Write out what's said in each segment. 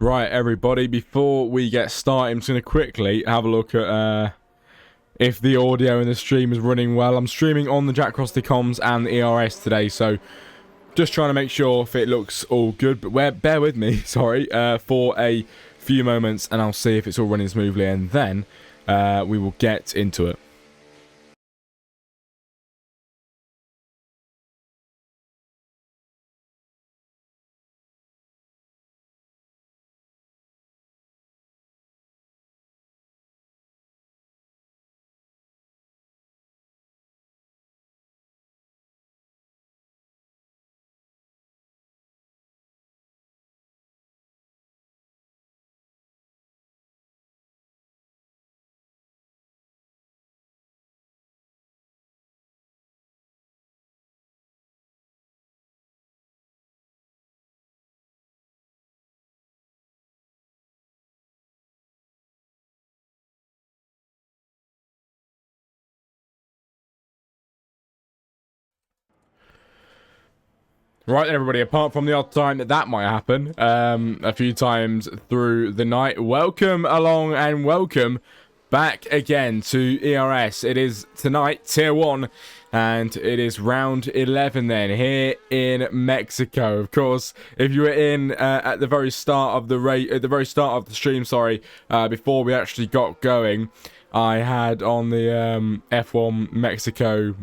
Right, everybody, before we get started, I'm just going to quickly have a look at if the audio in the stream is running well. I'm streaming on the Jack Crossley comms and the ERS today, so just trying to make sure if it looks all good. But bear with me, sorry, for a few moments, and I'll see if it's all running smoothly, and then we will get into it. Right then, everybody, apart from the odd time that might happen a few times through the night, welcome along and welcome back again to ERS. It is tonight, Tier 1, and it is round 11 then, here in Mexico. Of course, if you were in at the very start of the stream, before we actually got going, I had on the F1 Mexico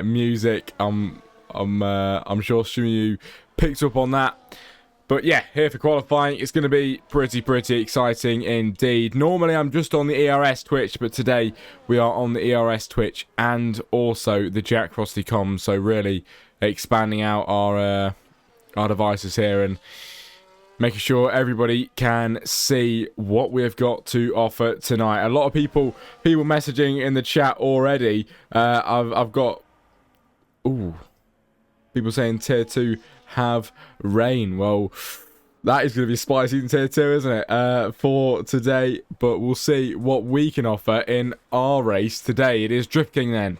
music. I'm sure some of you picked up on that. But yeah, here for qualifying. It's going to be pretty exciting indeed. Normally I'm just on the ERS Twitch, but today we are on the ERS Twitch and also the Jack Crossley comms. So really expanding out our devices here and making sure everybody can see what we've got to offer tonight. A lot of people messaging in the chat already. I've got people saying Tier 2 have rain. Well, that is going to be spicy in Tier 2, isn't it, for today? But we'll see what we can offer in our race today. It is Drift King then.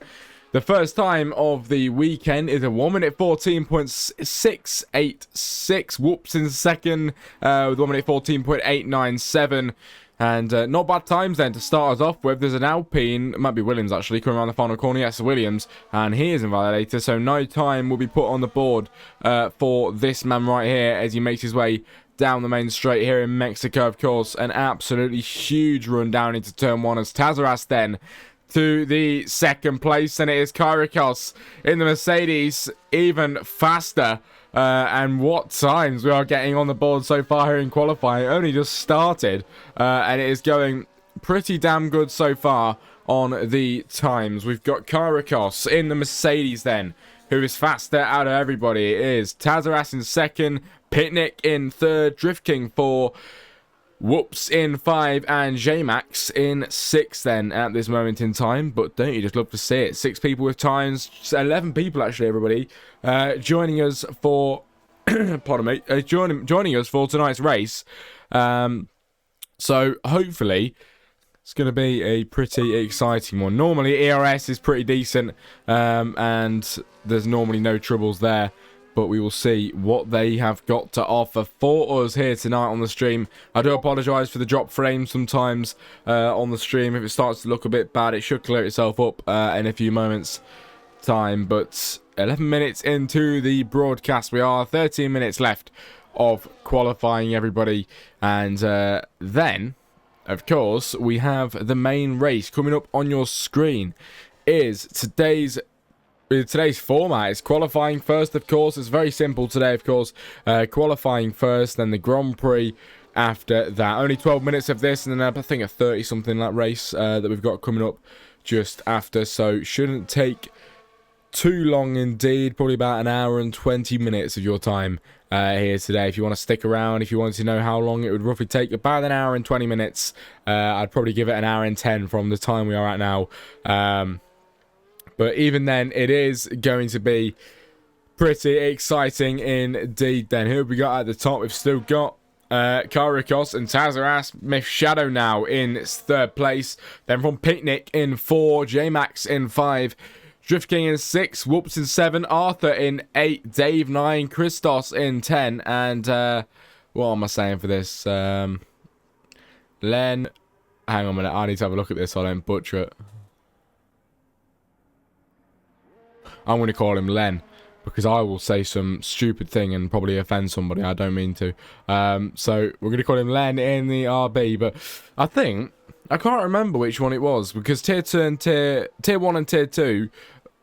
The first time of the weekend is a 1 minute 14.686. Whoops in second with 1 minute 14.897. And not bad times then to start us off with. There's an Alpine, it might be Williams actually, coming around the final corner. Yes, Williams, and he is invalidated, so no time will be put on the board for this man right here as he makes his way down the main straight here in Mexico. Of course, an absolutely huge run down into turn 1 as Tazaras then to the second place, and it is Kyrikos in the Mercedes, even faster. And what times we are getting on the board so far here in qualifying. It only just started, and it is going pretty damn good so far on the times. We've got Kyrikos in the Mercedes then, who is faster out of everybody. It is Tazaras in second, Pitnick in third, Drift King for Whoops in 5, and J-Max in 6 then at this moment in time. But don't you just love to see it? 6 people with times, 11 people actually, everybody, joining us for, pardon me, joining us for tonight's race. So hopefully it's going to be a pretty exciting one. Normally ERS is pretty decent, and there's normally no troubles there. But we will see what they have got to offer for us here tonight on the stream. I do apologise for the drop frames sometimes on the stream. If it starts to look a bit bad, it should clear itself up in a few moments' time. But 11 minutes into the broadcast, we are 13 minutes left of qualifying, everybody. And then, of course, we have the main race coming up on your screen. Is today's format is qualifying first, of course. It's very simple today, of course. Qualifying first, then the Grand Prix after that. Only 12 minutes of this, and then I think a 30-something lap race that we've got coming up just after. So shouldn't take too long indeed. Probably about an hour and 20 minutes of your time here today. If you want to stick around, if you want to know how long it would roughly take, about an hour and 20 minutes. I'd probably give it an hour and 10 from the time we are at now. But even then, it is going to be pretty exciting indeed then. Who have we got at the top? We've still got Kyrikos and Tazaras. Myth Shadow now in third place. Then from Picnic in 4, J-Max in 5, Drift King in 6, Whoops in 7, Arthur in 8, Dave 9, Christos in 10, and What am I saying for this? Len. Hang on a minute. I need to have a look at this so I don't butcher it. I'm going to call him Len, because I will say some stupid thing and probably offend somebody. I don't mean to. So we're going to call him Len in the RB. But I can't remember which one it was, because Tier 2 and Tier 1 and Tier 2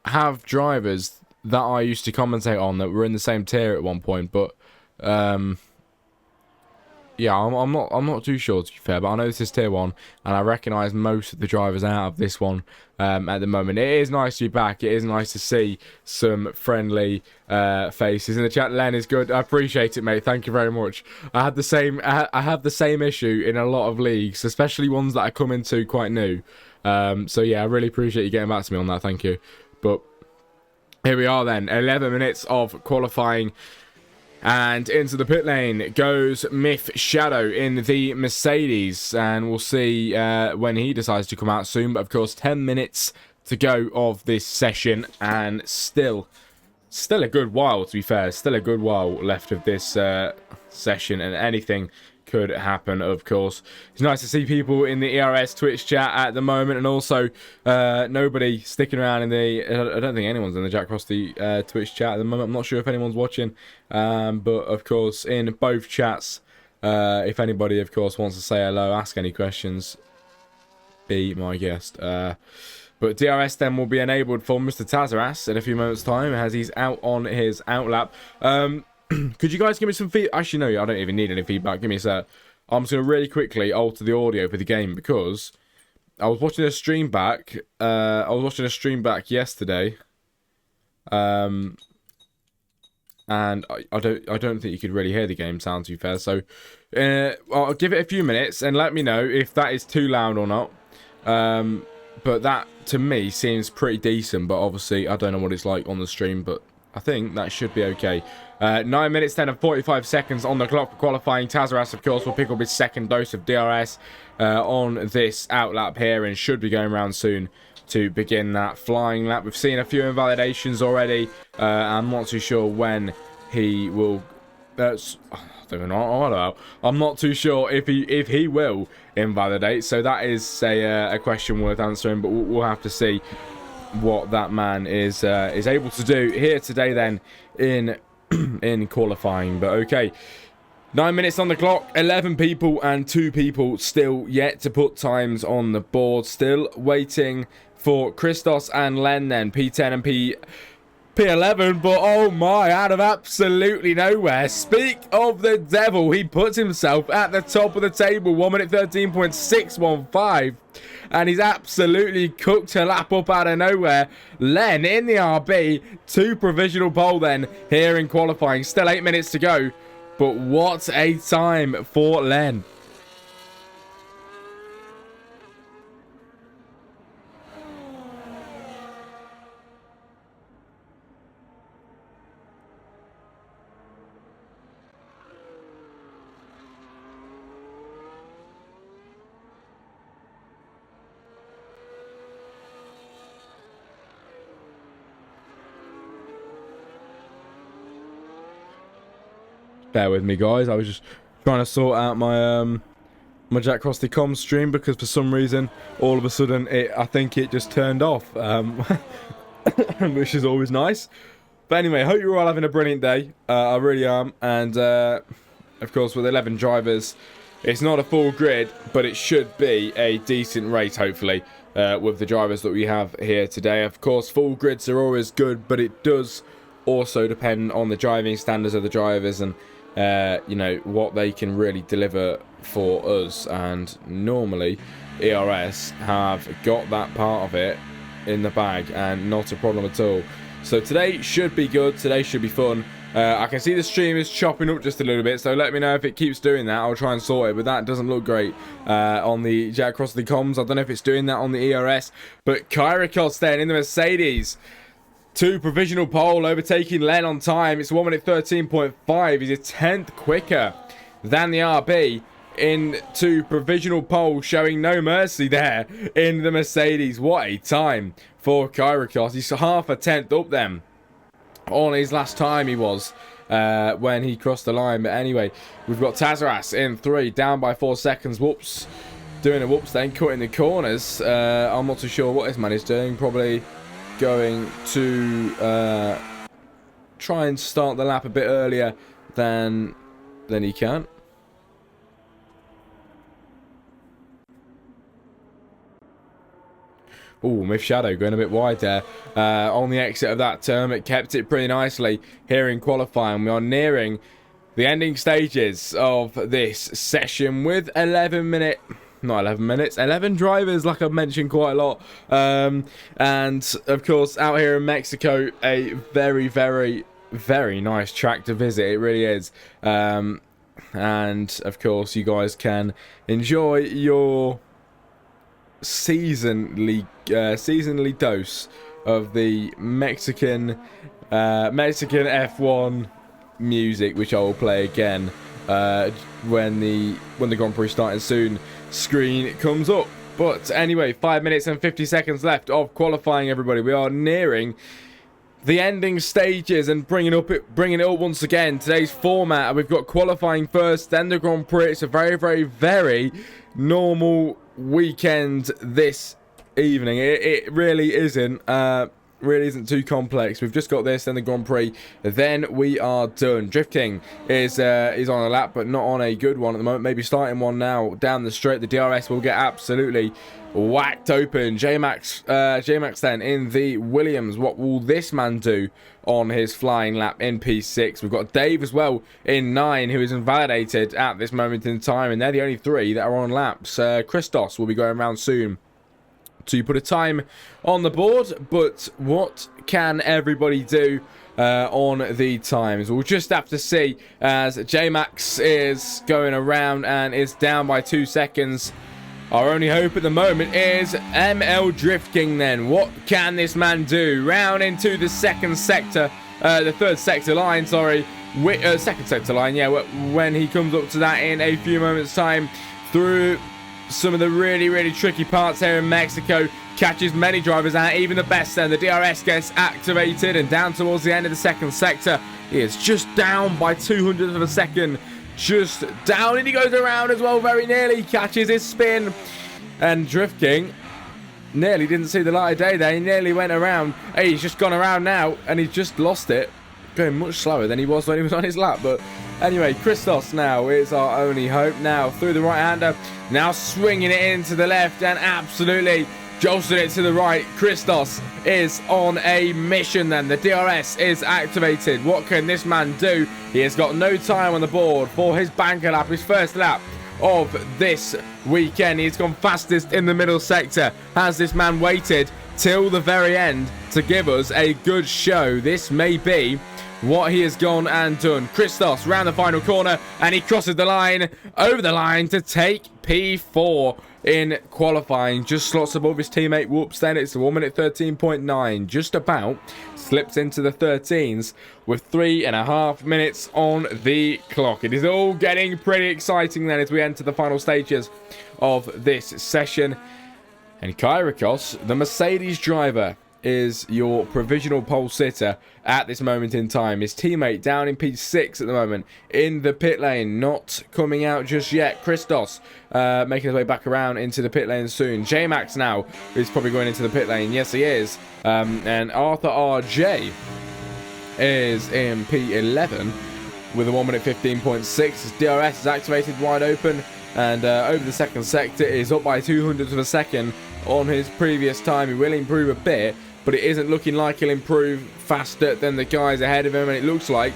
have drivers that I used to commentate on that were in the same tier at one point. But yeah, I'm not too sure, to be fair, but I know this is Tier 1, and I recognise most of the drivers out of this one at the moment. It is nice to be back. It is nice to see some friendly faces in the chat. Len is good. I appreciate it, mate. Thank you very much. I have the same issue in a lot of leagues, especially ones that I come into quite new. So yeah, I really appreciate you getting back to me on that. Thank you. But here we are then. 11 minutes of qualifying. And into the pit lane goes Myth Shadow in the Mercedes. And we'll see when he decides to come out soon. But, of course, 10 minutes to go of this session. And still a good while, to be fair. Still a good while left of this session. And anything could happen, of course. It's nice to see people in the ERS Twitch chat at the moment. And also, nobody sticking around in the... I don't think anyone's in the Jack Crossley Twitch chat at the moment. I'm not sure if anyone's watching. But, of course, in both chats, if anybody, of course, wants to say hello, ask any questions, be my guest. But DRS then will be enabled for Mr. Tazaras in a few moments' time as he's out on his outlap. Could you guys give me some feedback? Actually, no, I don't even need any feedback. Give me a sec. I'm just going to really quickly alter the audio for the game because I was watching a stream back. Yesterday. And I don't think you could really hear the game sound, to be fair. So I'll give it a few minutes and let me know if that is too loud or not. But that, to me, seems pretty decent. But obviously, I don't know what it's like on the stream. But I think that should be okay. 9 minutes, 10 and 45 seconds on the clock for qualifying. Tazaras, of course, will pick up his second dose of DRS on this outlap here and should be going around soon to begin that flying lap. We've seen a few invalidations already. I'm not too sure when he will... I don't know. I'm not too sure if he will invalidate. So that is a question worth answering, but we'll have to see what that man is able to do here today then in qualifying. But okay, 9 minutes on the clock, 11 people and 2 people still yet to put times on the board. Still waiting for Christos and Len then, P10 and P11, but oh my, out of absolutely nowhere. Speak of the devil, he puts himself at the top of the table, 1 minute 13.615, and he's absolutely cooked a lap up out of nowhere. Len in the RB, 2 provisional pole then here in qualifying. Still 8 minutes to go, but what a time for Len. Bear with me, guys. I was just trying to sort out my my Jack Crossley comms stream because for some reason, all of a sudden, I think it just turned off, which is always nice. But anyway, I hope you're all having a brilliant day. I really am. And of course, with 11 drivers, it's not a full grid, but it should be a decent race, hopefully, with the drivers that we have here today. Of course, full grids are always good, but it does also depend on the driving standards of the drivers and you know, what they can really deliver for us. And normally ERS have got that part of it in the bag and not a problem at all. So today should be good. Today should be fun. I can see the stream is chopping up just a little bit, so let me know if it keeps doing that. I'll try and sort it, but that doesn't look great on the Jack Crossley comms. I don't know if it's doing that on the ERS, but Kyrikos then in the Mercedes, 2 provisional pole, overtaking Len on time. It's 1 minute 13.5. He's a 10th quicker than the RB into provisional pole, showing no mercy there in the Mercedes. What a time for Kyrikos. He's half a 10th up then on his last time he was. when he crossed the line. But anyway, we've got Tazaras in 3, down by 4 seconds. Whoops. Doing a whoops then, cutting the corners. I'm not too sure what this man is doing. Probably going to try and start the lap a bit earlier than he can. Oh, Myth Shadow going a bit wide there. On the exit of that turn, it kept it pretty nicely here in qualifying. We are nearing the ending stages of this session with 11 drivers, like I've mentioned quite a lot. And, of course, out here in Mexico, a very, very, very nice track to visit. It really is. And, of course, you guys can enjoy your seasonally dose of the Mexican F1 music, which I will play again when the Grand Prix starting soon screen comes up. But anyway, 5 minutes and 50 seconds left of qualifying, everybody. We are nearing the ending stages and bringing it up once again. Today's format, we've got qualifying first, then the Grand Prix. It's a very, very, very normal weekend this evening. It really isn't too complex. We've just got this, then the Grand Prix, then we are done. Drift King is on a lap, but not on a good one at the moment. Maybe starting one now down the straight. The DRS will get absolutely whacked open. J-Max then in the Williams. What will this man do on his flying lap in P6? We've got Dave as well in 9, who is invalidated at this moment in time, and they're the only 3 that are on laps. Christos will be going around soon to put a time on the board, but what can everybody do on the times? We'll just have to see, as J-Max is going around and is down by 2 seconds. Our only hope at the moment is ML Drift King then. What can this man do? Round into the second sector, the third sector line, sorry. Second sector line, yeah, when he comes up to that in a few moments' time, through some of the really, really tricky parts here in Mexico, catches many drivers out, even the best then. The DRS gets activated, and down towards the end of the second sector, he is just down by 200th of a second. Just down, and he goes around as well, very nearly catches his spin. And Drift King nearly didn't see the light of day there. He nearly went around. Hey, he's just gone around now, and he's just lost it. Going much slower than he was when he was on his lap. But anyway, Christos now is our only hope. Now through the right-hander, now swinging it into the left, and absolutely jolting it to the right. Christos is on a mission then. The DRS is activated. What can this man do? He has got no time on the board for his banker lap, his first lap of this weekend. He's gone fastest in the middle sector. Has this man waited till the very end to give us a good show? This may be what he has gone and done. Christos round the final corner, and he crosses the line, over the line to take P4 in qualifying. Just slots above his teammate. Whoops, then it's 1 minute 13.9. Just about slips into the 13s with 3.5 minutes on the clock. It is all getting pretty exciting then as we enter the final stages of this session. And Kyriakos, the Mercedes driver, is your provisional pole sitter at this moment in time. His teammate down in P6 at the moment in the pit lane, not coming out just yet. Christos making his way back around into the pit lane soon. J-Max now is probably going into the pit lane. Yes, he is. And Arthur RJ is in P11 with a 1 minute 15.6. His DRS is activated wide open, and over the second sector is up by 200th of a second on his previous time. He will improve a bit, but it isn't looking like he'll improve faster than the guys ahead of him, and it looks like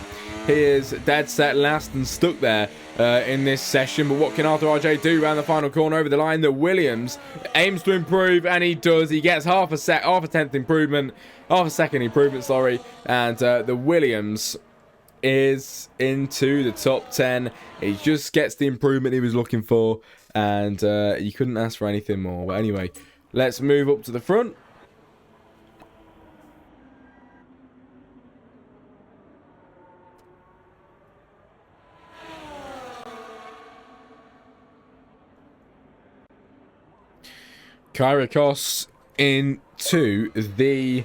he is dead set last and stuck there in this session. But what can Arthur RJ do around the final corner over the line? The Williams aims to improve, and he does. He gets half a second improvement, sorry, and the Williams is into the top 10. He just gets the improvement he was looking for, and you couldn't ask for anything more. But anyway, let's move up to the front. Kyriakos into the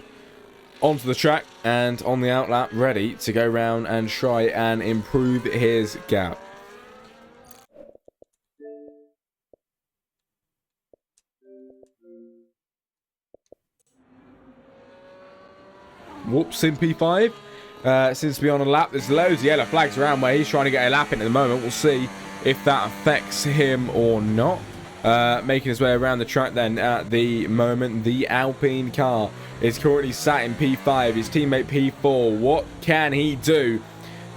onto the track and on the outlap, ready to go round and try and improve his gap. Whoops in P5. Seems to be on a lap. There's loads of yellow flags around where he's trying to get a lap in at the moment. We'll see if that affects him or not. Making his way around the track then at the moment. The Alpine car is currently sat in P5. His teammate P4. What can he do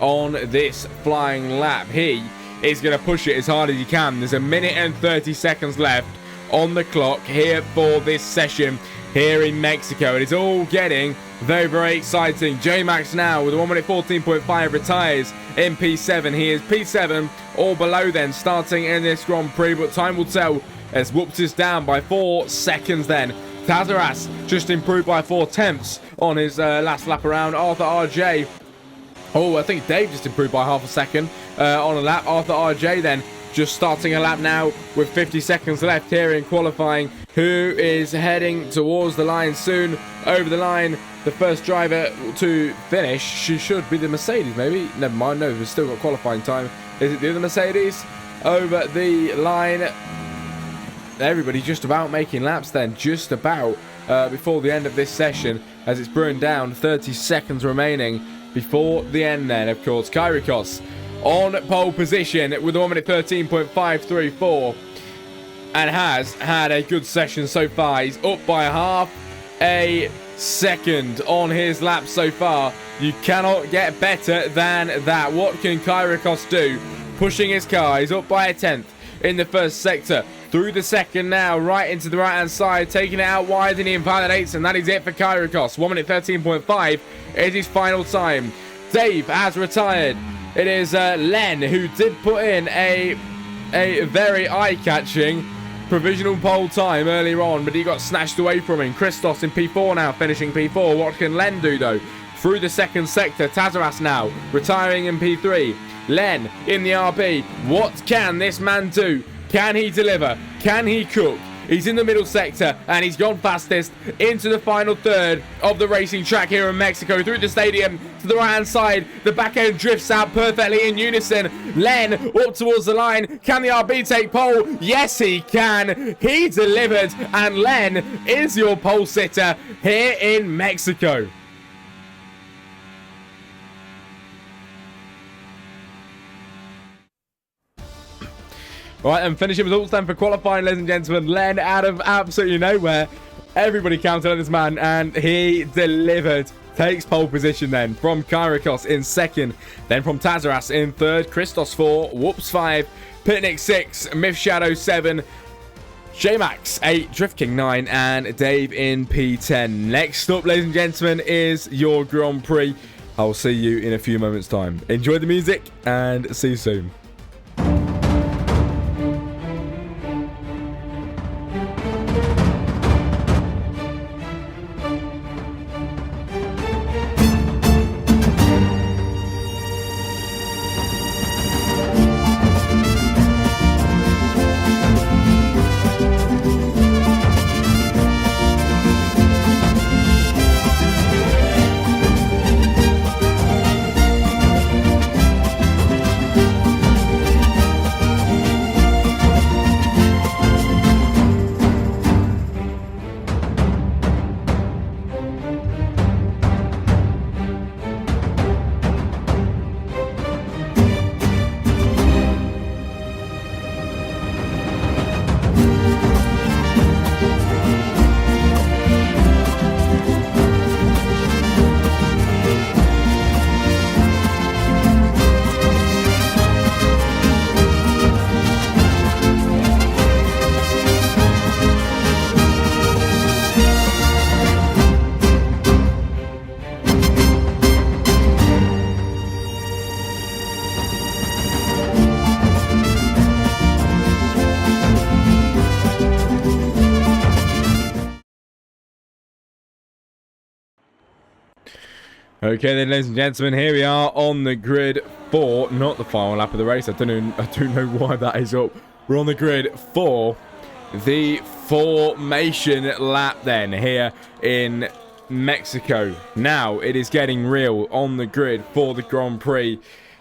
on this flying lap? He is going to push it as hard as he can. There's a minute and 30 seconds left on the clock here for this session here in Mexico. It is all getting very, very exciting. J-Max now with a 1 minute 14.5 retires in P7. He is P7 or below then starting in this Grand Prix, but time will tell as Whoops is down by 4 seconds then. Tazaras just improved by 4/10 on his last lap around. Arthur RJ, I think Dave just improved by half a second on a lap. Arthur RJ then just starting a lap now with 50 seconds left here in qualifying, who is heading towards the line soon. Over the line, the first driver to finish, she should be the Mercedes maybe. Never mind, no, we've still got qualifying time. Is it the other Mercedes? Over the line. Everybody just about making laps then, just about before the end of this session, as it's brewing down. 30 seconds remaining before the end then, of course. Kyrikos on pole position with a 1 minute 13.534 and has had a good session so far. He's up by half a second on his lap so far. You cannot get better than that. What can Kyrikos do? Pushing his car. He's up by a 10th in the first sector. Through the second now, right into the right-hand side, taking it out wide, and he invalidates, and that is it for Kyrikos. 1 minute 13.5 is his final time. Dave has retired. It is Len who did put in a very eye-catching provisional pole time earlier on, but he got snatched away from him. Christos in P4 now, finishing P4. What can Len do, though? Through the second sector, Tazaras now, retiring in P3. Len in the RB. What can this man do? Can he deliver? Can he cook? He's in the middle sector, and he's gone fastest into the final third of the racing track here in Mexico. Through the stadium to the right-hand side. The back end drifts out perfectly in unison. Len up towards the line. Can the RB take pole? Yes, he can. He delivered, and Len is your pole sitter here in Mexico. Right, and finishing results then for qualifying, ladies and gentlemen. Len out of absolutely nowhere. Everybody counted on this man, and he delivered. Takes pole position then from Kyrikos in second. Then from Tazaras in third. Christos 4. Whoops 5. Pitnick 6. Myth Shadow 7. J-Max 8. Drift King 9. And Dave in P10. Next up, ladies and gentlemen, is your Grand Prix. I'll see you in a few moments' time. Enjoy the music, and see you soon. Okay then, ladies and gentlemen, here we are on the grid for, not the final lap of the race. I don't know why that is up. We're on the grid for the formation lap then here in Mexico. Now it is getting real on the grid for the Grand Prix,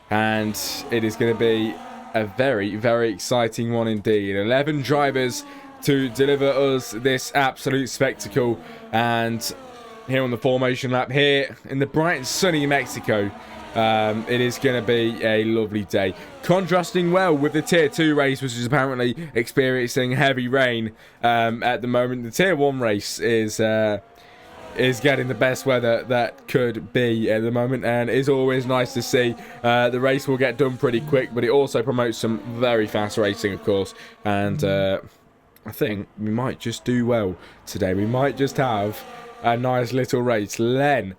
and it is going to be a very, very exciting one indeed. 11 drivers to deliver us this absolute spectacle, and here on the formation lap here in the bright and sunny Mexico, it is going to be a lovely day. Contrasting well with the Tier 2 race, which is apparently experiencing heavy rain at the moment. The Tier 1 race is getting the best weather that could be at the moment, and is always nice to see. The race will get done pretty quick, but it also promotes some very fast racing, of course, and I think we might just do well today. We might just have a nice little race. Len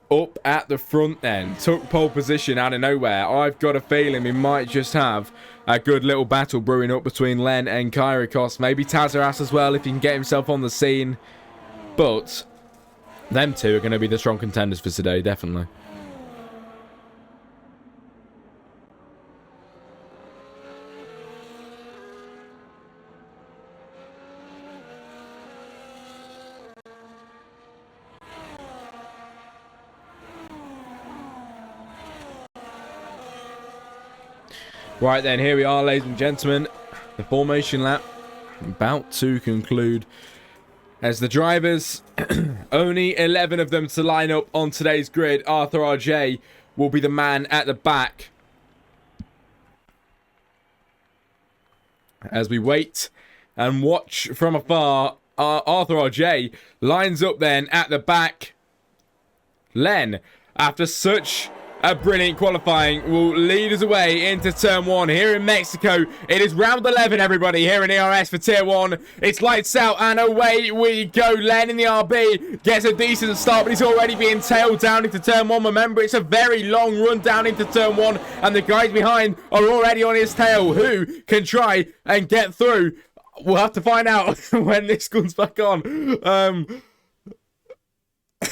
up at the front then, took pole position out of nowhere. I've got a feeling we might just have a good little battle brewing up between Len and Kyrikos. Maybe Tazaras as well if he can get himself on the scene. But them two are going to be the strong contenders for today, definitely. Right then, here we are, ladies and gentlemen. The formation lap about to conclude, as the drivers, only 11 of them to line up on today's grid. Arthur RJ will be the man at the back, as we wait and watch from afar. Arthur RJ lines up then at the back. Len, after such a brilliant qualifying, will lead us away into turn 1 here in Mexico. It is round 11, everybody, here in ERS for tier 1. It's lights out and away we go. Len in the RB gets a decent start, but he's already being tailed down into turn 1. Remember, it's a very long run down into turn 1, and the guys behind are already on his tail. Who can try and get through? We'll have to find out when this comes back on.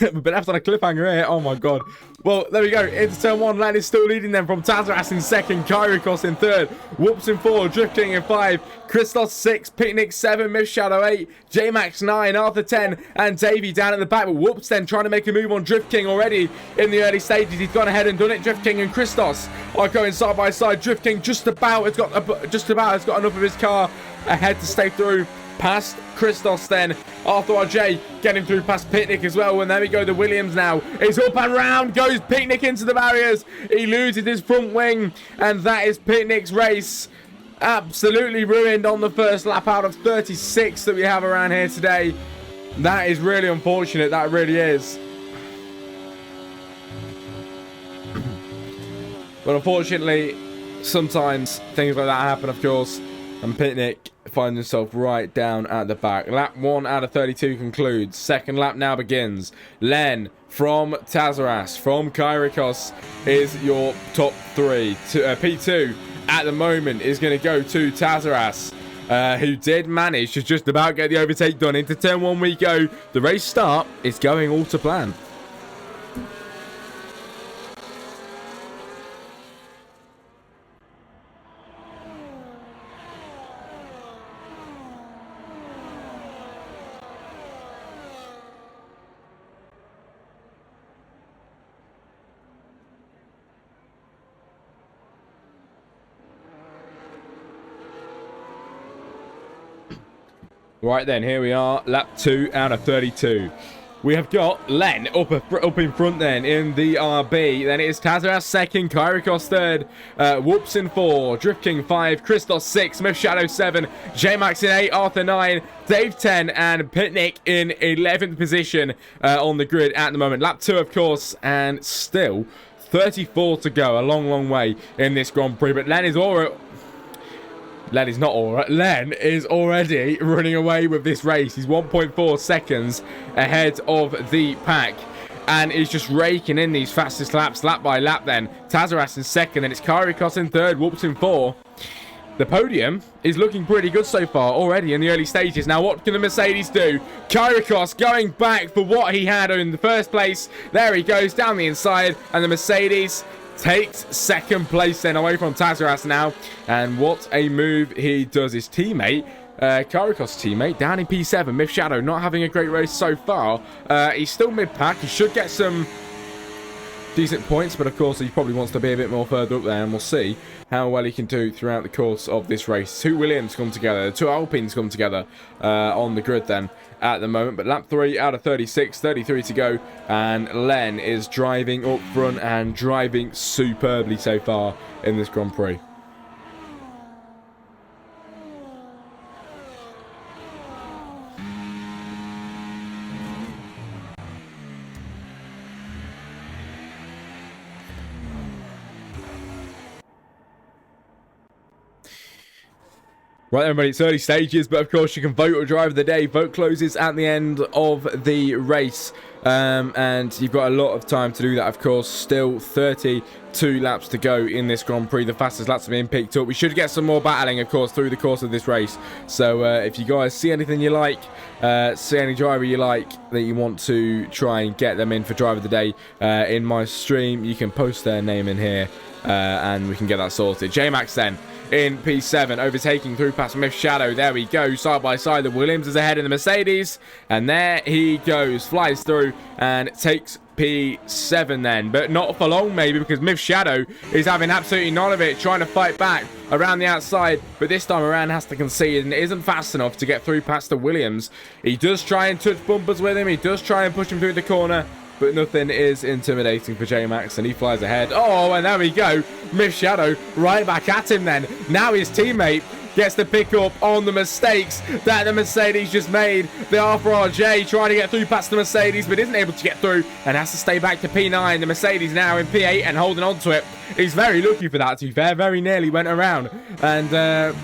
We've been left on a cliffhanger here. Oh my god. Well, there we go. Into turn 1. Len is still leading them from Tazaras in 2nd. Kyrikos in 3rd. Whoops in 4. Drift King in 5. Christos 6. Picnic 7. Miss Shadow 8. J-Max 9. Arthur 10. And Davey down at the back. But Whoops then trying to make a move on Drift King already in the early stages. He's gone ahead and done it. Drift King and Christos are going side by side. Drift King just about has got enough of his car ahead to stay through past Christos then. Arthur RJ getting through past Picnic as well. And there we go, the Williams now is up and round. Goes Picnic into the barriers. He loses his front wing, and that is Picnic's race. Absolutely ruined on the first lap out of 36 that we have around here today. That is really unfortunate, that really is. But unfortunately, sometimes things like that happen, of course, and Picnic finds himself right down at the back. Lap 1 out of 32 concludes. Second lap now begins. Len from Tazaras, from Kyrikos, is your top 3. P2 at the moment is going to go to Tazaras, who did manage to just about get the overtake done. Into turn 1 we go. The race start is going all to plan. Right then, here we are, lap 2 out of 32. We have got Len up in front then in the RB. Then it is Tazaras 2nd, Kyrikos 3rd, Whoops in 4, Drift King 5, Christos 6, Smith Shadow 7, J-Max in 8, Arthur 9, Dave 10, and Picnic in 11th position on the grid at the moment. Lap 2, of course, and still 34 to go. A long, long way in this Grand Prix. But Len is already running away with this race. He's 1.4 seconds ahead of the pack, and is just raking in these fastest laps, lap by lap then. Tazaras in 2nd, then it's Kyrikos in 3rd, Whoops in 4. The podium is looking pretty good so far already in the early stages. Now, what can the Mercedes do? Kyrikos going back for what he had in the first place. There he goes down the inside, and the Mercedes takes 2nd place then away from Tazaras now. And what a move he does. His teammate Karikos' teammate down in P7. Myth Shadow not having a great race so far. He's still mid-pack. He should get some decent points, but of course he probably wants to be a bit more further up there, and we'll see how well he can do throughout the course of this race. 2 Williams come together, 2 Alpines come together on the grid then at the moment, but lap 3 out of 36, 33 to go, and Len is driving up front and driving superbly so far in this Grand Prix. Right, everybody, it's early stages, but of course you can vote or driver of the day. Vote closes at the end of the race, and you've got a lot of time to do that, of course. Still 32 laps to go in this Grand Prix. The fastest laps are being picked up. We should get some more battling, of course, through the course of this race. So if you guys see anything you like, see any driver you like that you want to try and get them in for driver of the day in my stream, you can post their name in here, and we can get that sorted. J-Max then in P7, overtaking through past Myth Shadow. There we go, side by side. The Williams is ahead in the Mercedes, and there he goes, flies through and takes P7 then, but not for long maybe, because Myth Shadow is having absolutely none of it, trying to fight back around the outside, but this time around has to concede and isn't fast enough to get through past the Williams. He does try and touch bumpers with him, he does try and push him through the corner, but nothing is intimidating for J-Max, and he flies ahead. Oh, and there we go. Myth Shadow right back at him then. Now his teammate gets the pick up on the mistakes that the Mercedes just made. The R4RJ trying to get through past the Mercedes, but isn't able to get through and has to stay back to P9. The Mercedes now in P8 and holding on to it. He's very lucky for that, to be fair. Very nearly went around. And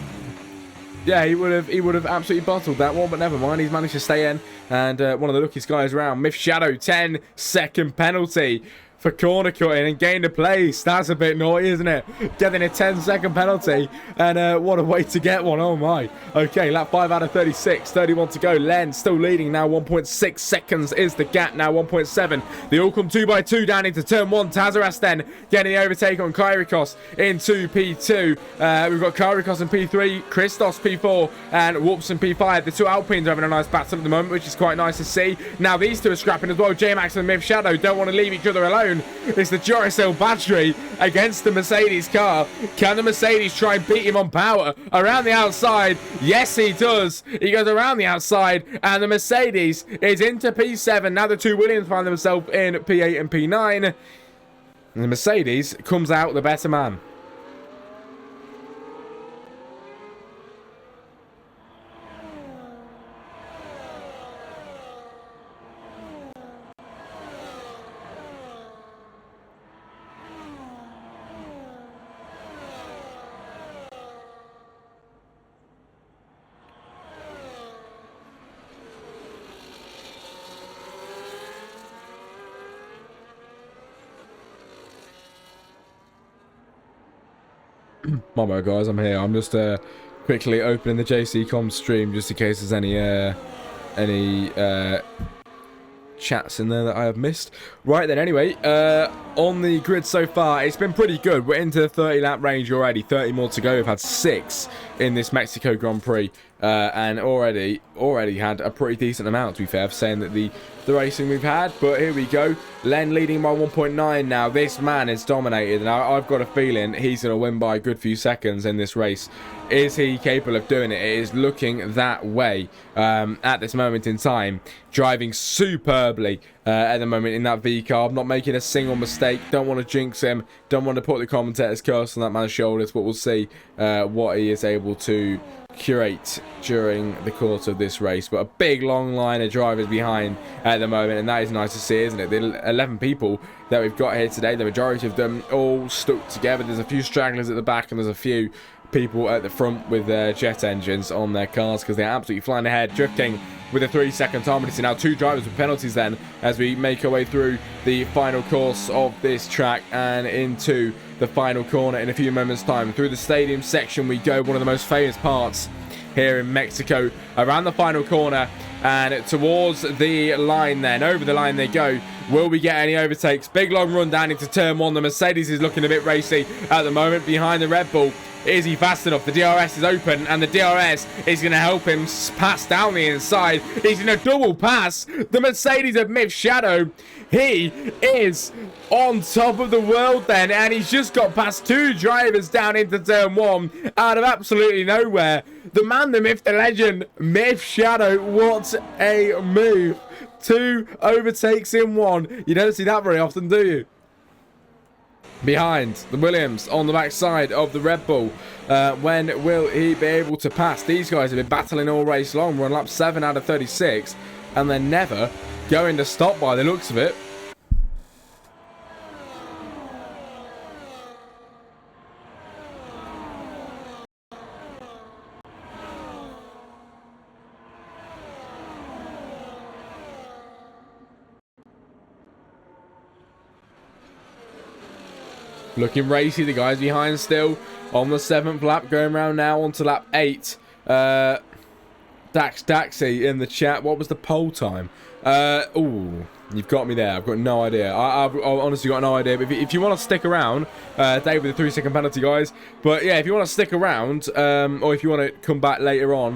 yeah, he would have absolutely bottled that one, but never mind. He's managed to stay in, and one of the luckiest guys around. Myth Shadow, 10-second penalty for corner cutting and gained a place. That's a bit naughty, isn't it? Getting a 10-second penalty, and what a way to get one. Oh my. Okay, lap 5 out of 36, 31 to go. Len still leading now. 1.6 seconds is the gap now. 1.7. They all come 2 by 2 down into turn 1. Tazaras then getting the overtake on Kyrikos into P2. We've got Kyrikos in P3, Christos P4, and Whoops in P5. The 2 Alpines are having a nice battle at the moment, which is quite nice to see. Now these two are scrapping as well. J-Max and Myth Shadow don't want to leave each other alone. It's the Duracell battery against the Mercedes car. Can the Mercedes try and beat him on power around the outside? Yes, he does. He goes around the outside, and the Mercedes is into P7. Now the 2 Williams find themselves in P8 and P9. And the Mercedes comes out the better man. My bad, guys, I'm here. I'm just quickly opening the JCCom stream just in case there's any chats in there that I have missed. Right then, anyway, on the grid so far, it's been pretty good. We're into the 30 lap range already. 30 more to go. We've had 6 in this Mexico Grand Prix, and already had a pretty decent amount, to be fair, for saying that the racing we've had. But here we go. Len leading by 1.9 now. This man is dominated, and I've got a feeling he's going to win by a good few seconds in this race. Is he capable of doing it? It is looking that way at this moment in time. Driving superbly at the moment in that V car. Not making a single mistake. Don't want to jinx him. Don't want to put the commentator's curse on that man's shoulders, but we'll see what he is able to curate during the course of this race. But a big long line of drivers behind at the moment, and that is nice to see, isn't it? The 11 people that we've got here today, the majority of them all stuck together. There's a few stragglers at the back, and there's a few people at the front with their jet engines on their cars, because they're absolutely flying ahead, drifting with a 3-second time. But it's now 2 drivers with penalties then, as we make our way through the final course of this track and into the final corner in a few moments time. Through the stadium section we go, one of the most famous parts here in Mexico, around the final corner and towards the line then. Over the line they go. Will we get any overtakes? Big long run down into turn 1. The Mercedes is looking a bit racy at the moment behind the Red Bull. Is he fast enough? The DRS is open, and the DRS is going to help him pass down the inside. He's going to double pass the Mercedes of Myth Shadow. He is on top of the world then, and he's just got past 2 drivers down into turn 1 out of absolutely nowhere. The man, the myth, the legend, Myth Shadow. What a move. 2 overtakes in 1. You don't see that very often, do you? Behind the Williams on the backside of the Red Bull. When will he be able to pass? These guys have been battling all race long. We're on lap 7 out of 36, and they're never going to stop by the looks of it. Looking racy, the guys behind still on the 7th lap, going around now onto lap 8. Daxy in the chat, what was the pole time? Ooh, you've got me there. I've got no idea. I've honestly got no idea. But if you want to stick around, Dave with the 3-second penalty, guys. But yeah, if you want to stick around, or if you want to come back later on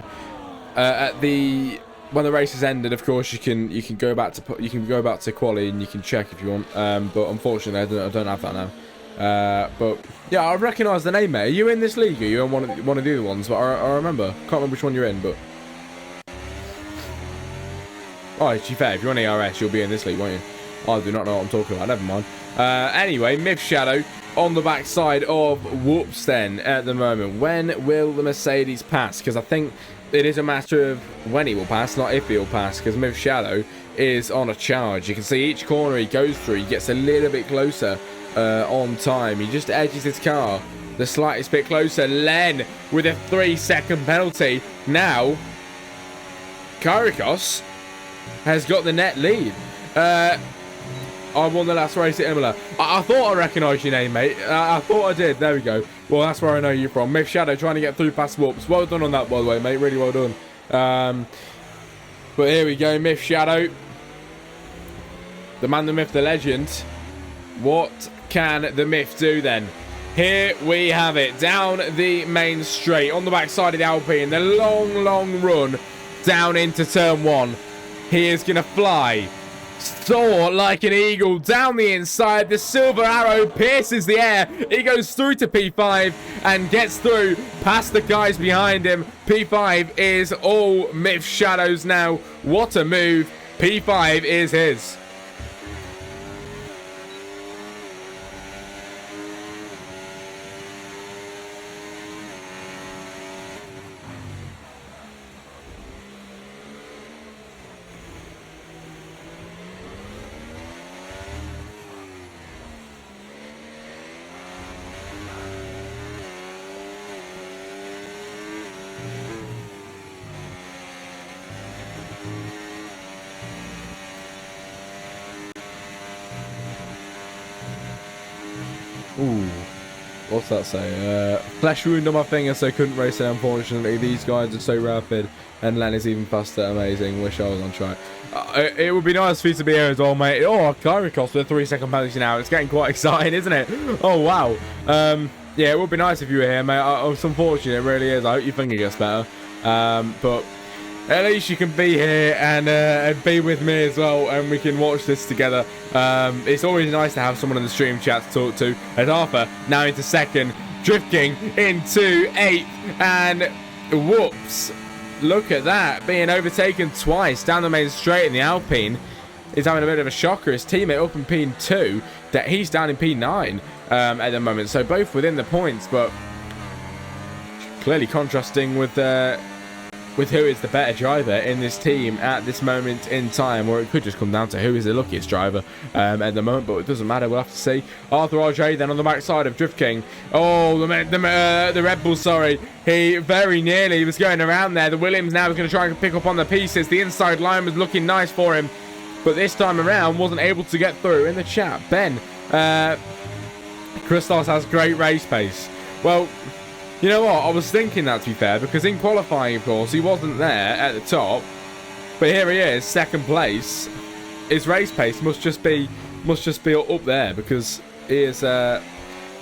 when the race has ended, of course you can go back to quali and you can check if you want. But unfortunately, I don't have that now. But yeah, I recognise the name, mate. Are you in this league? Are you in one of the other ones? But I remember. Can't remember which one you're in, but oh, to be fair, if you're on ERS, you'll be in this league, won't you? I do not know what I'm talking about. Never mind. Anyway, Myth Shadow on the backside of Whoops then at the moment. When will the Mercedes pass? Because I think it is a matter of when he will pass, not if he will pass, because Myth Shadow is on a charge. You can see each corner he goes through, he gets a little bit closer on time. He just edges his car the slightest bit closer. Len with a 3-second penalty. Now, Kyrikos has got the net lead. I won the last race at Imola. I thought I recognised your name, mate. I thought I did. There we go. Well, that's where I know you from. Myth Shadow trying to get through past Whoops. Well done on that, by the way, mate. Really well done. But here we go. Myth Shadow. The man, the myth, the legend. What can the myth do then? Here we have it. Down the main straight. On the backside of the Alpine. The long run down into turn 1. He is going to fly. Soar like an eagle down the inside. The silver arrow pierces the air. He goes through to P5 and gets through past the guys behind him. P5 is all Myth Shadows now. What a move. P5 is his. Ooh, what's that say? Flesh wound on my finger, so couldn't race it, unfortunately. These guys are so rapid, and Len is even faster. Amazing. Wish I was on track. It would be nice for you to be here as well, mate. Oh, Kyrikos with a 3-second penalty now. It's getting quite exciting, isn't it? Oh, wow. Yeah, it would be nice if you were here, mate. It's unfortunate, it really is. I hope your finger gets better. But at least you can be here and be with me as well, and we can watch this together. It's always nice to have someone in the stream chat to talk to. As Arthur now into 2nd, Drift King into 8th, and whoops, look at that, being overtaken twice down the main straight in the Alpine. He's having a bit of a shocker. His teammate up in P2, that he's down in P9 at the moment, so both within the points, but clearly contrasting with who is the better driver in this team at this moment in time, or it could just come down to who is the luckiest driver at the moment, but it doesn't matter, we'll have to see. Arthur RJ then on the backside of Drift King. Oh, the Red Bull, sorry. He very nearly was going around there. The Williams now is going to try and pick up on the pieces. The inside line was looking nice for him, but this time around wasn't able to get through. In the chat, Ben, Christos has great race pace. Well, you know what? I was thinking that, to be fair, because in qualifying, of course, he wasn't there at the top, but here he is, 2nd place. His race pace must just be up there, because he is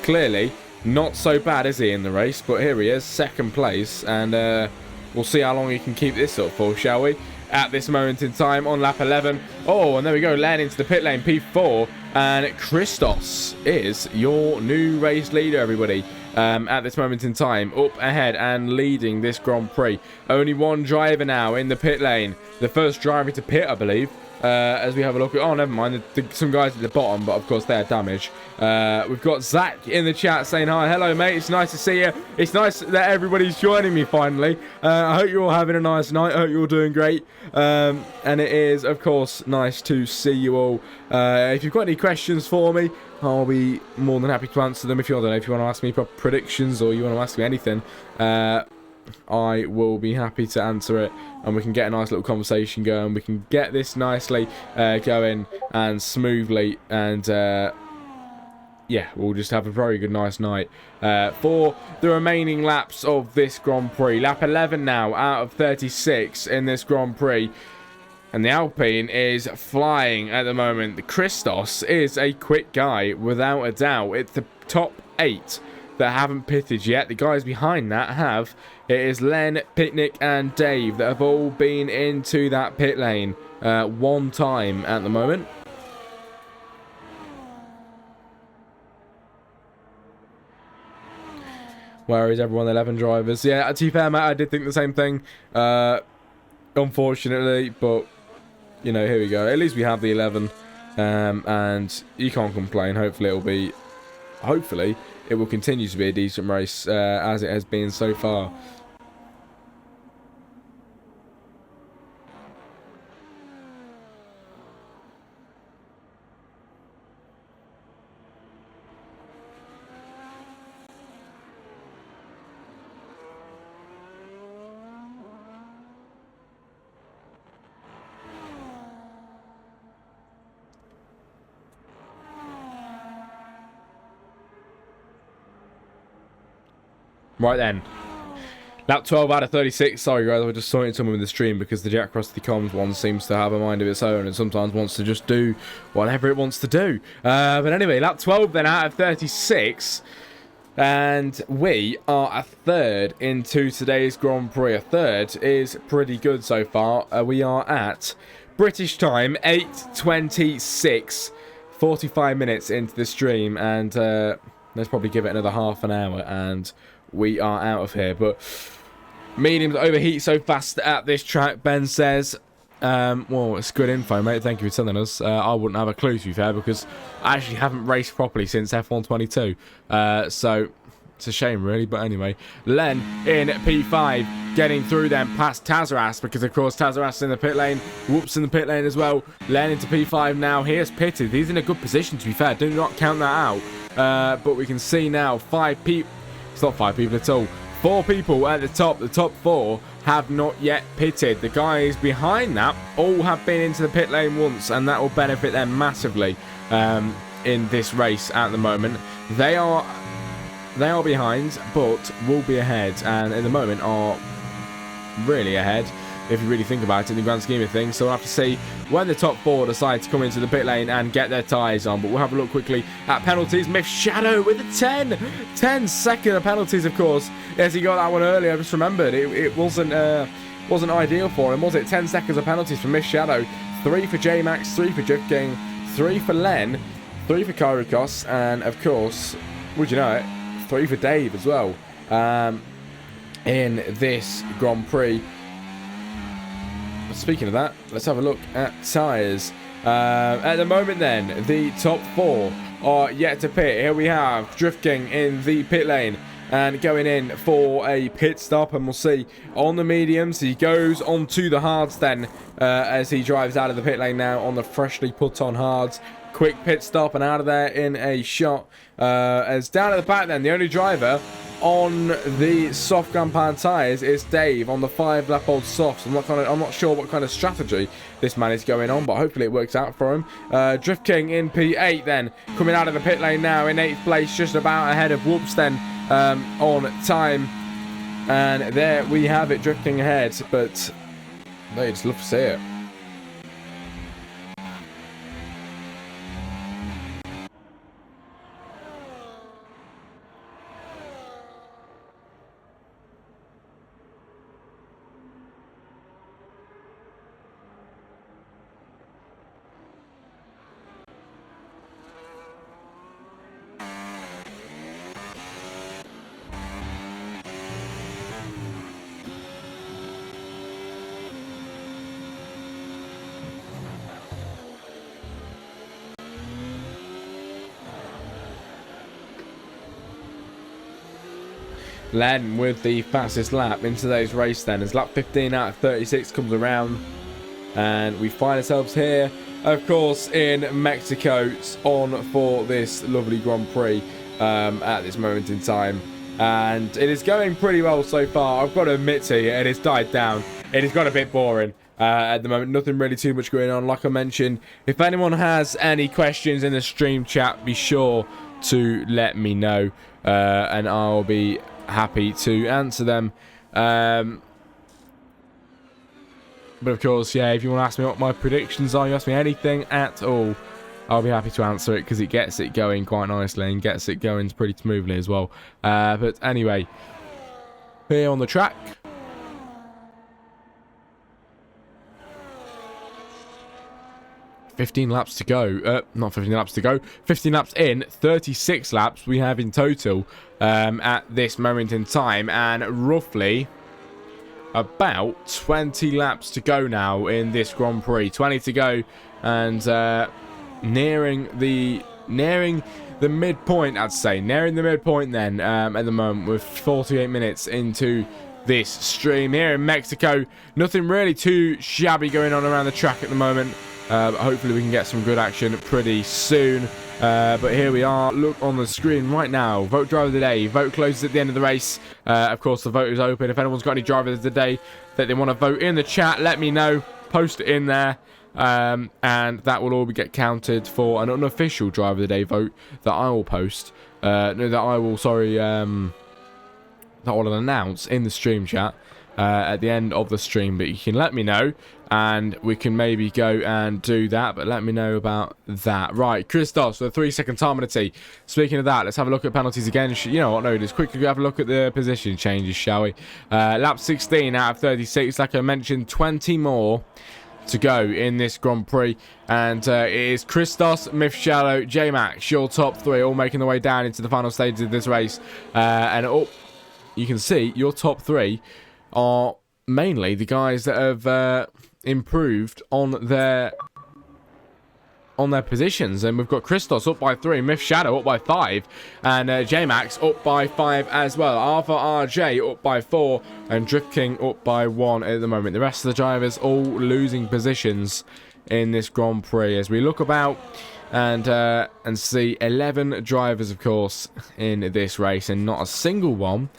clearly Not so bad, is he, in the race? But here he is, second place. And we'll see how long he can keep this up for, shall we? At this moment in time on lap 11. Oh, and there we go. Len into the pit lane, P4. And Christos is your new race leader, everybody. At this moment in time, up ahead and leading this Grand Prix. Only one driver now in the pit lane. The first driver to pit, I believe. As we have a look at... Oh, never mind. Some guys at the bottom, but of course they're damaged. We've got Zach in the chat saying hi. Hello, mate. It's nice to see you. It's nice that everybody's joining me finally. I hope you're all having a nice night. I hope you're all doing great. And it is, of course, nice to see you all. If you've got any questions for me, I'll be more than happy to answer them. If you, I don't know, if you want to ask me predictions or you want to ask me anything, I will be happy to answer it, and we can get a nice little conversation going. We can get this nicely going and smoothly, and yeah, we'll just have a very good, nice night for the remaining laps of this Grand Prix. Lap 11 now out of 36 in this Grand Prix. And the Alpine is flying at the moment. The Christos is a quick guy, without a doubt. It's the top 8 that haven't pitted yet. The guys behind that have. It is Len, Picnic, and Dave that have all been into that pit lane one time at the moment. Where is everyone? 11 drivers. Yeah, to be fair, mate, I did think the same thing. Unfortunately, but... you know, here we go. At least we have the 11, and you can't complain. Hopefully it will continue to be a decent race as it has been so far. Right then, lap 12 out of 36. Sorry guys, I was just sorting someone in the stream because the Jack Crossley comms one seems to have a mind of its own and sometimes wants to just do whatever it wants to do. But anyway, lap 12 then out of 36. And we are a third into today's Grand Prix. A third is pretty good so far. We are at British time, 8:26. 45 minutes into the stream, and let's probably give it another half an hour and we are out of here. But mediums overheat so fast at this track, Ben says. Well, it's good info, mate. Thank you for telling us. I wouldn't have a clue, to be fair, because I actually haven't raced properly since F1 22. So it's a shame, really. But anyway, Len in P5, getting through them past Tazaras, because, of course, Tazaras in the pit lane. Whoops in the pit lane as well. Len into P5 now. Here's pitted. He's in a good position, to be fair. Do not count that out. But we can see now 5 people. It's not 5 people at all. 4 people at the top. The top 4 have not yet pitted. The guys behind that all have been into the pit lane once, and that will benefit them massively in this race at the moment. They are behind, but will be ahead, and in the moment are really ahead if you really think about it in the grand scheme of things. So we'll have to see when the top 4 decide to come into the pit lane and get their tyres on. But we'll have a look quickly at penalties. Myth Shadow with a 10-second penalties, of course. Yes, he got that one earlier. I just remembered it wasn't ideal for him, was it? 10 seconds of penalties for Myth Shadow. 3 for J-Max, 3 for Drifting, 3 for Len, 3 for Kyrikos, and of course, would you know it, 3 for Dave as well in this Grand Prix. Speaking of that, let's have a look at tyres. At the moment then, the top 4 are yet to pit. Here we have Drift King in the pit lane and going in for a pit stop, and we'll see on the mediums. He goes onto the hards then as he drives out of the pit lane now on the freshly put on hards. Quick pit stop and out of there in a shot. As down at the back then, the only driver on the soft Grand Prix tyres is Dave on the 5-lap-old softs. I'm not sure what kind of strategy this man is going on, but hopefully it works out for him. Drift King in P8 then, coming out of the pit lane now in 8th place, just about ahead of Whoops then on time. And there we have it, Drift King ahead, but they just love to see it. Len with the fastest lap in today's race then, as lap 15 out of 36 comes around, and we find ourselves here, of course, in Mexico on for this lovely Grand Prix at this moment in time. And it is going pretty well so far. I've got to admit to you, it has died down. It has got a bit boring at the moment. Nothing really too much going on. Like I mentioned, if anyone has any questions in the stream chat, be sure to let me know, and I'll be happy to answer them. But of course, yeah, if you want to ask me what my predictions are, you ask me anything at all, I'll be happy to answer it, because it gets it going quite nicely and gets it going pretty smoothly as well. But anyway, here on the track, $15 laps to go. Not 15 laps to go. 15 laps in. 36 laps we have in total at this moment in time. And roughly about 20 laps to go now in this Grand Prix. 20 to go. And nearing the midpoint, I'd say. Nearing the midpoint then at the moment, with 48 minutes into this stream here in Mexico. Nothing really too shabby going on around the track at the moment. Hopefully we can get some good action pretty soon. But here we are. Look on the screen right now. Vote driver of the day. Vote closes at the end of the race. Of course, the vote is open. If anyone's got any drivers of the day that they want to vote in the chat, let me know. Post it in there. And that will all get counted for an unofficial driver of the day vote that I will post. That I will announce in the stream chat at the end of the stream. But you can let me know, and we can maybe go and do that. But let me know about that. Right, Christos for the 3-second time penalty. Speaking of that, let's have a look at penalties again. You know what? No, just quickly have a look at the position changes, shall we? Lap 16 out of 36. Like I mentioned, 20 more to go in this Grand Prix, and it is Christos, Mifshallow, J-Max, your top three, all making their way down into the final stages of this race. And you can see your top three are mainly the guys that have improved on their positions. And we've got Christos up by 3, Myth Shadow up by 5, and J-Max up by 5 as well. Arthur RJ up by 4, and Drift King up by 1 at the moment. The rest of the drivers all losing positions in this Grand Prix, as we look about and see 11 drivers, of course, in this race, and not a single one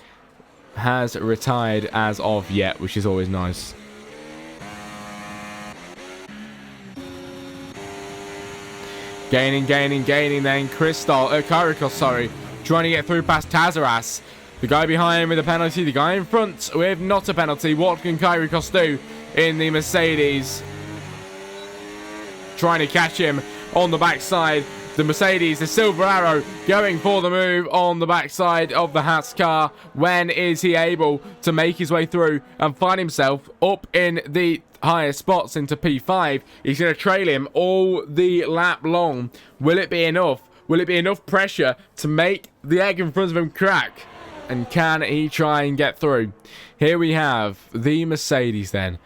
has retired as of yet, which is always nice. Gaining then Kyrikos, sorry, trying to get through past Tazaras. The guy behind with a penalty, the guy in front with not a penalty. What can Kyrikos do in the Mercedes? Trying to catch him on the backside. The Mercedes, the Silver Arrow, going for the move on the backside of the Haas car. When is he able to make his way through and find himself up in the higher spots into P5? He's going to trail him all the lap long. Will it be enough? Will it be enough pressure to make the egg in front of him crack? And can he try and get through? Here we have the Mercedes then.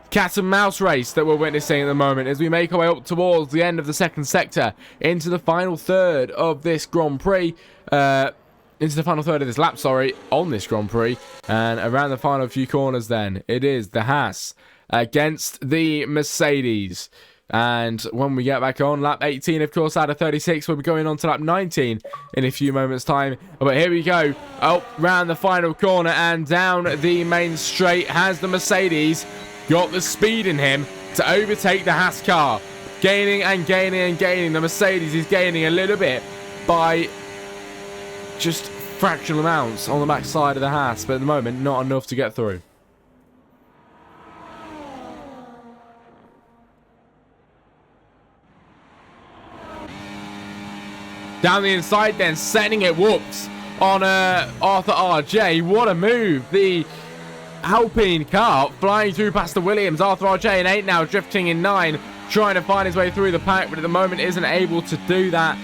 Cat and mouse race that we're witnessing at the moment as we make our way up towards the end of the second sector into the final third of this Grand Prix. Into the final third of this lap, sorry, on this Grand Prix. And around the final few corners then, it is the Haas against the Mercedes. And when we get back on, lap 18, of course, out of 36, we'll be going on to lap 19 in a few moments' time. But here we go. Oh, round the final corner and down the main straight has the Mercedes got the speed in him to overtake the Haas car. Gaining and gaining and gaining. The Mercedes is gaining a little bit by just fractional amounts on the back side of the Haas. But at the moment, not enough to get through. Down the inside then, setting it whoops on Arthur RJ. What a move. The Alpine car flying through past the Williams. Arthur RJ in 8 now, drifting in 9, trying to find his way through the pack, but at the moment isn't able to do that.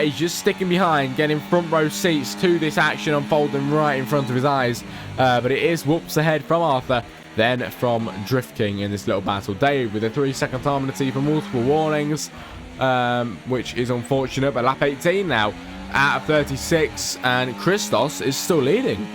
He's just sticking behind, getting front row seats to this action unfolding right in front of his eyes. But it is whoops ahead from Arthur, then from Drift King in this little battle. Dave with a 3-second time penalty for multiple warnings, which is unfortunate. But lap 18 now out of 36, and Christos is still leading.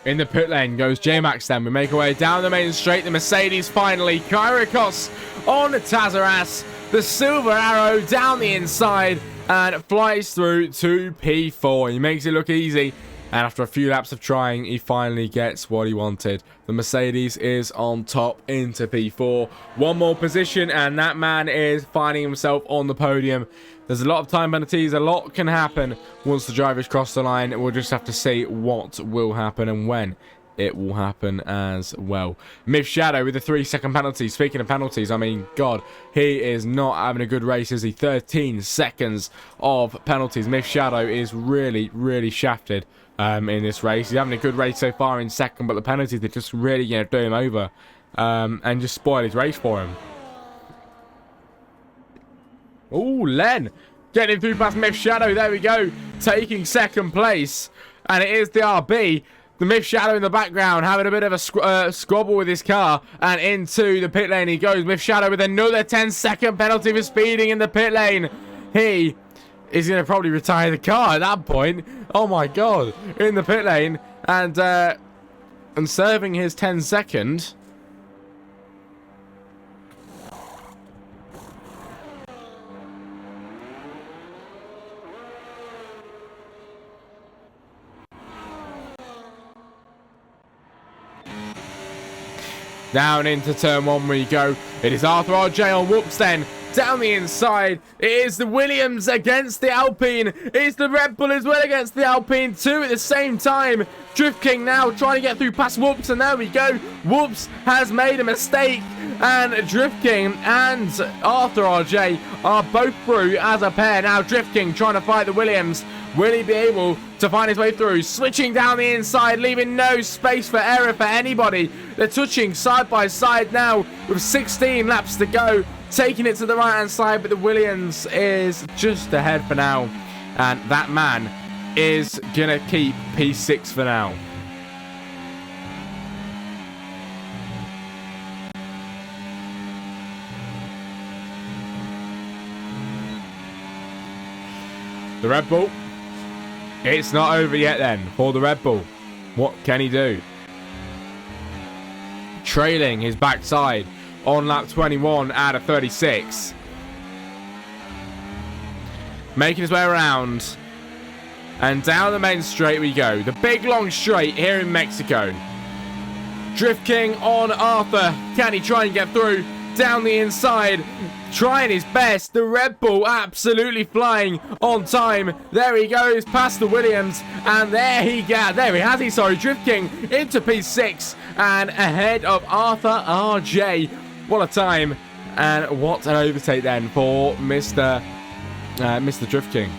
In the pit lane goes J-Max then. We make our way down the main straight. The Mercedes finally. Kyrikos on Tazaras. The silver arrow down the inside and flies through to P4. He makes it look easy. And after a few laps of trying, he finally gets what he wanted. The Mercedes is on top into P4. One more position and that man is finding himself on the podium. There's a lot of time penalties. A lot can happen once the drivers cross the line. We'll just have to see what will happen and when it will happen as well. Myth Shadow with the 3-second penalty. Speaking of penalties, I mean, God, he is not having a good race, is he? 13 seconds of penalties. Myth Shadow is really, really shafted in this race. He's having a good race so far in second, but the penalties are just really, do him over and just spoil his race for him. Oh, Len getting through past Myth Shadow. There we go. Taking second place. And it is the RB. The Myth Shadow in the background having a bit of a squabble with his car. And into the pit lane he goes. Myth Shadow with another 10-second penalty for speeding in the pit lane. He is going to probably retire the car at that point. Oh my God. In the pit lane. And serving his 10-second. Down into turn 1 we go. It is Arthur RJ on whoops then. Down the inside. It is the Williams against the Alpine. It's the Red Bull as well against the Alpine. Two at the same time. Drift King now trying to get through past Whoops. And there we go. Whoops has made a mistake. And Drift King and Arthur RJ are both through as a pair. Now Drift King trying to fight the Williams. Will he be able to find his way through? Switching down the inside, leaving no space for error for anybody. They're touching side by side now with 16 laps to go. Taking it to the right-hand side, but the Williams is just ahead for now. And that man is going to keep P6 for now. The Red Bull. It's not over yet then for the Red Bull. What can he do? Trailing his backside on lap 21 out of 36. Making his way around. And down the main straight we go. The big long straight here in Mexico. Drift King on Arthur. Can he try and get through? Down the inside. Trying his best. The Red Bull absolutely flying on time. There he goes past the Williams. And there he has. Drift King into P6. And ahead of Arthur RJ. What a time. And what an overtake then for Mr. Drift King.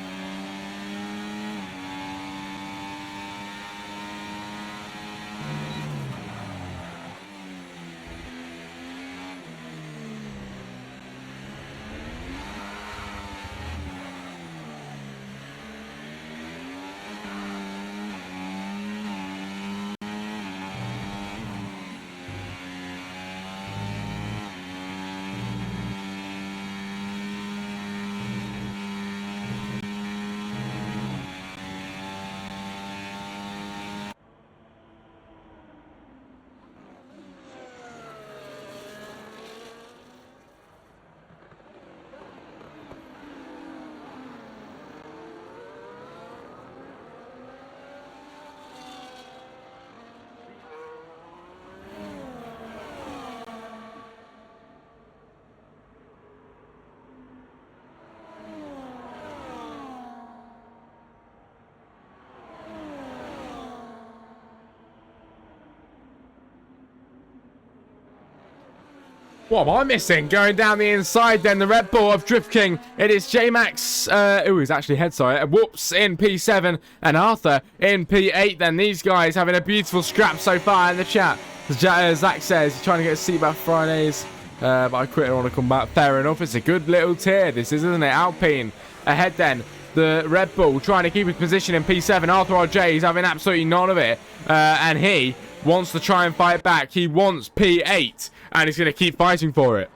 What am I missing? Going down the inside then, the Red Bull of Drift King. It is J-Max, he's actually head, sorry. Whoops in P7 and Arthur in P8 then. These guys having a beautiful scrap so far in the chat. Zach says he's trying to get a seat back Fridays, but I quit and want to come back. Fair enough, it's a good little tier, this is, isn't it? Alpine ahead then. The Red Bull trying to keep his position in P7. Arthur RJ is having absolutely none of it. And he wants to try and fight back. He wants P8. And he's going to keep fighting for it.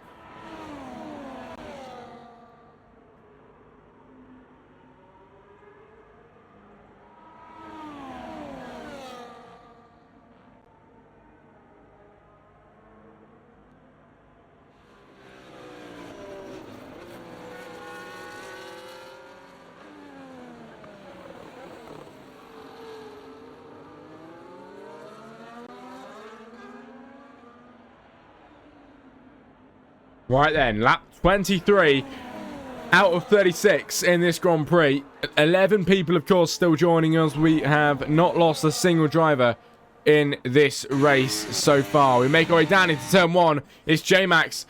Right then, lap 23 out of 36 in this Grand Prix. 11 people, of course, still joining us. We have not lost a single driver in this race so far. We make our way down into turn 1. It's J-Max,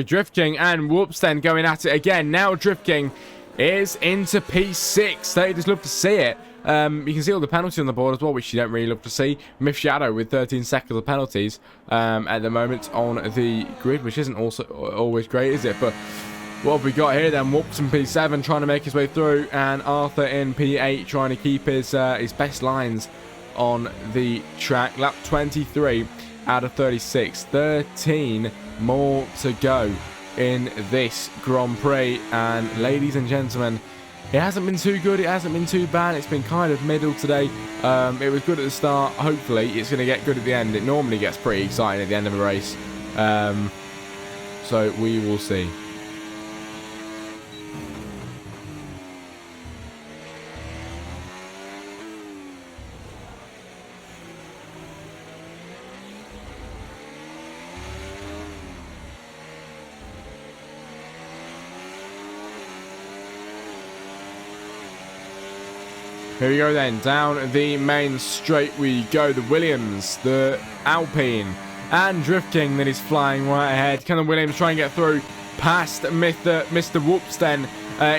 Drift King and Whoops then going at it again. Now Drift King is into P6. They just love to see it. You can see all the penalties on the board as well, which you don't really love to see. Myth Shadow with 13 seconds of penalties at the moment on the grid, which isn't also always great, is it? But what have we got here then? Whoops in P7 trying to make his way through, and Arthur in P8 trying to keep his best lines on the track. Lap 23 out of 36. 13 more to go in this Grand Prix. And ladies and gentlemen, it hasn't been too good. It hasn't been too bad. It's been kind of middle today. It was good at the start. Hopefully it's going to get good at the end. It normally gets pretty exciting at the end of a race. So we will see. Here we go then, down the main straight we go. The Williams, the Alpine, and Drift King that is flying right ahead. Can the Williams try and get through past Mr. Whoops then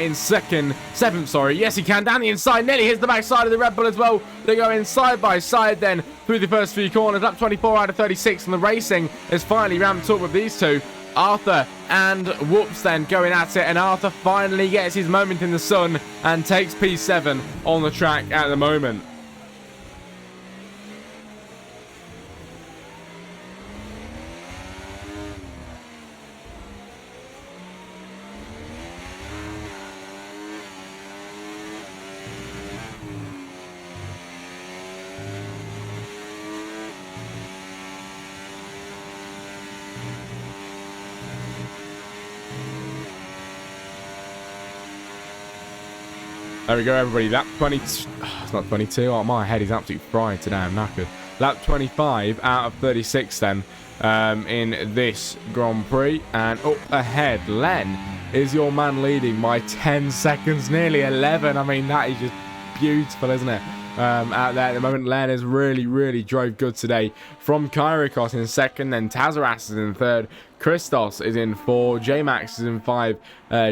in seventh, sorry. Yes, he can, down the inside, nearly hits the back side of the Red Bull as well. They go in side by side then through the first few corners. Lap 24 out of 36, and the racing is finally ramped up with these two. Arthur and Whoops then going at it, and Arthur finally gets his moment in the sun and takes P7 on the track at the moment. There we go, everybody. Lap 20. It's not 22. Oh, my head is absolutely fried today. I'm knackered. Lap 25 out of 36 then in this Grand Prix. And up ahead, Len is your man leading by 10 seconds, nearly 11. I mean, that is just beautiful, isn't it? Out there at the moment, Len has really drove good today. From Kyrikos in second, then Tazaras is in third, Christos is in 4, J-Max is in 5,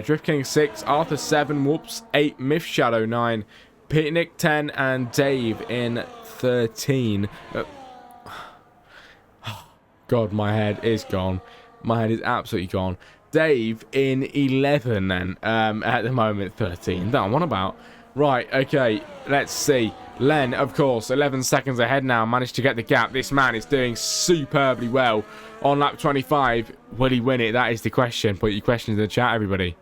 Drift King 6, Arthur 7, Whoops 8, Myth Shadow 9, Pitnick 10, and Dave in 13. God, my head is gone. My head is absolutely gone. Dave in 11 then, at the moment, 13. That I'm on about. Right, okay, let's see. Len, of course, 11 seconds ahead now, managed to get the gap. This man is doing superbly well on lap 25. Will he win it? That is the question. Put your questions in the chat, everybody.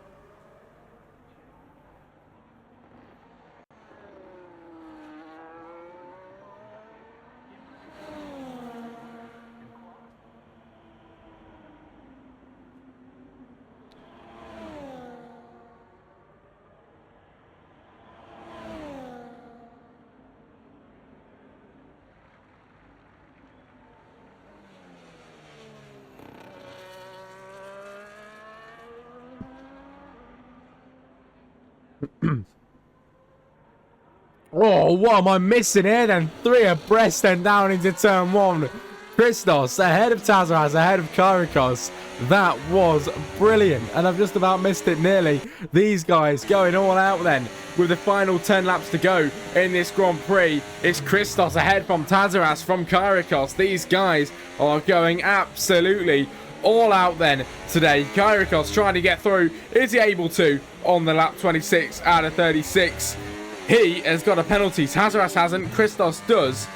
Oh, what am I missing here then? 3 abreast then down into turn 1. Christos ahead of Tazaras, ahead of Kyrikos. That was brilliant, and I've just about missed it nearly. These guys going all out then with the final 10 laps to go in this Grand Prix. It's Christos ahead from Tazaras, from Kyrikos. These guys are going absolutely all out then today. Kyrikos trying to get through. Is he able to on the lap 26 out of 36? He has got a penalty. Tazaras hasn't. Christos does.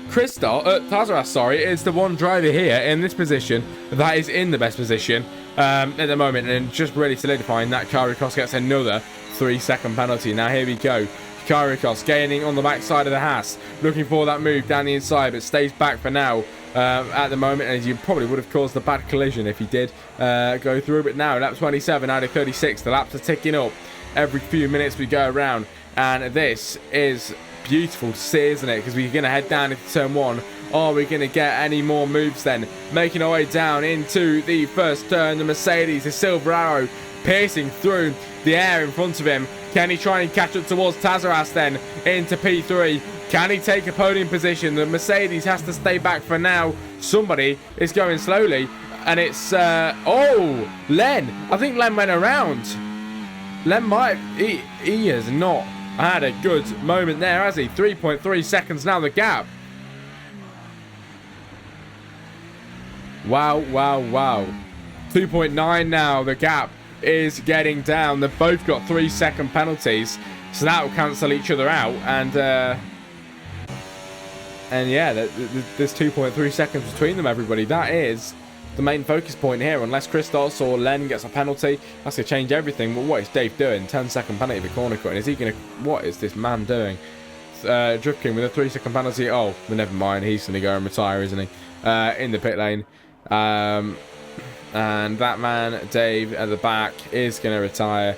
Tazaras, sorry, is the one driver here in this position that is in the best position at the moment, and just really solidifying that Kyrikos gets another 3-second penalty. Now here we go. Kyrikos gaining on the backside of the Haas, looking for that move down the inside, but stays back for now at the moment, and you probably would have caused a bad collision if he did go through. But now, lap 27 out of 36, the laps are ticking up every few minutes we go around, and this is beautiful to see, isn't it? Because we're going to head down into turn 1 Are we going to get any more moves then? Making our way down into the first turn. The Mercedes, the Silver Arrow, piercing through the air in front of him. Can he try and catch up towards Tazaras then into P3? Can he take a podium position? The Mercedes has to stay back for now. Somebody is going slowly, and it's oh, Len. I think Len went around. Len might, he has not had a good moment there, has he? 3.3 seconds now the gap. Wow, wow, wow. 2.9 now the gap is getting down. They've both got 3-second penalties, so that will cancel each other out. And yeah, there's 2.3 seconds between them, everybody. That is the main focus point here. Unless Christos or Len gets a penalty, that's going to change everything. Well, what is Dave doing? 10-second penalty for corner cut. And is he going to... What is this man doing? Drift King with a 3-second penalty. Oh, well, never mind. He's going to go and retire, isn't he? In the pit lane. And that man, Dave, at the back, is going to retire.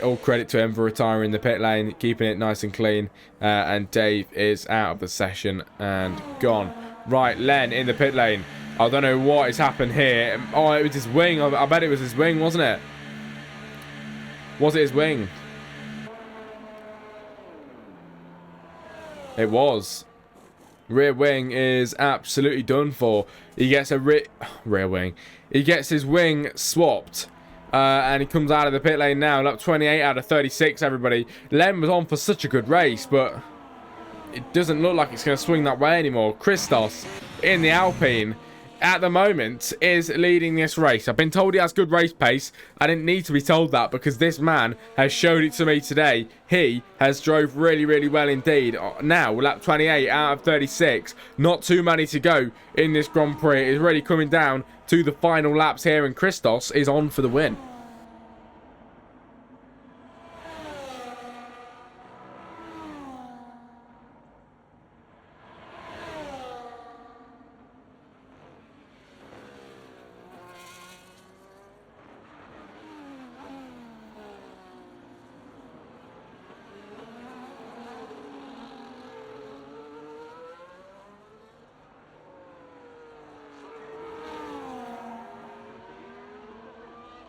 All credit to him for retiring the pit lane, keeping it nice and clean. And Dave is out of the session and gone. Right, Len in the pit lane. I don't know what has happened here. Oh, it was his wing. I bet it was his wing, wasn't it? Was it his wing? It was. Rear wing is absolutely done for. He gets a rear wing. He gets his wing swapped. And he comes out of the pit lane now. Lap 28 out of 36, everybody. Len was on for such a good race, but it doesn't look like it's going to swing that way anymore. Christos in the Alpine at the moment is leading this race. I've been told he has good race pace. I didn't need to be told that because this man has showed it to me today. He has drove really, really well indeed. Now, lap 28 out of 36. Not too many to go in this Grand Prix. It is really coming down to the final laps here, and Christos is on for the win.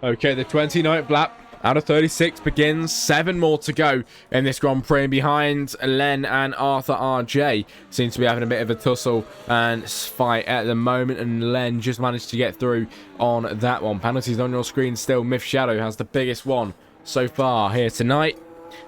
Okay, the 29th lap out of 36 begins. 7 more to go in this Grand Prix. Behind Len and Arthur RJ seems to be having a bit of a tussle and fight at the moment, and Len just managed to get through on that one. Penalties on your screen still. Myth Shadow has the biggest one so far here tonight,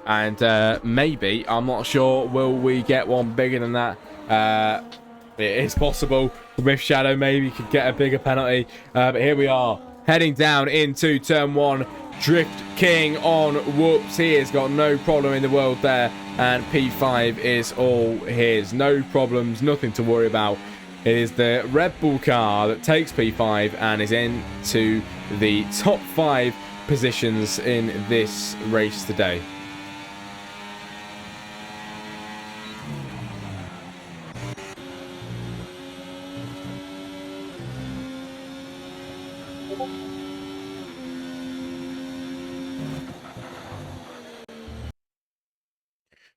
and maybe, I'm not sure, will we get one bigger than that? It is possible. Myth Shadow maybe could get a bigger penalty, but here we are. Heading down into turn 1. Drift King on whoops. He has got no problem in the world there. And P5 is all his. No problems, nothing to worry about. It is the Red Bull car that takes P5 and is into the top 5 positions in this race today.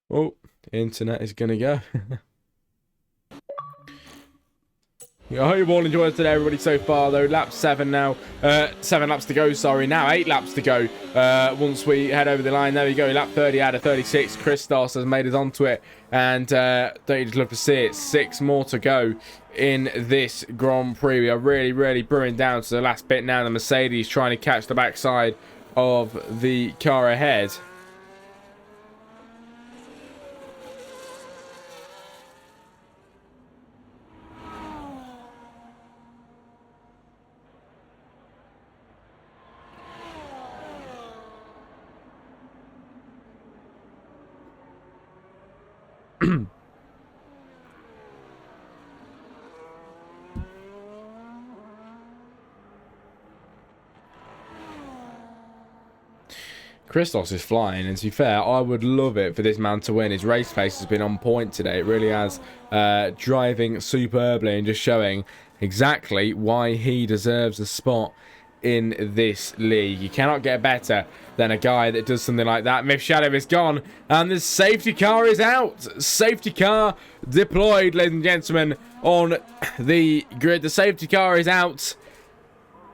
Oh, internet is going to go. I hope you all enjoyed today, everybody, so far, though. Lap 7 now. 7 laps to go, sorry. Now 8 laps to go. Once we head over the line, there we go. Lap 30 out of 36. Christos has made us onto it. And don't you just love to see it? 6 more to go in this Grand Prix. We are really, really brewing down to the last bit now. The Mercedes trying to catch the backside of the car ahead. Christos is flying, and to be fair, I would love it for this man to win. His race pace has been on point today. It really has. Driving superbly and just showing exactly why he deserves a spot in this league. You cannot get better than a guy that does something like that. Myth Shadow is gone, and the safety car is out. Safety car deployed, ladies and gentlemen, on the grid. The safety car is out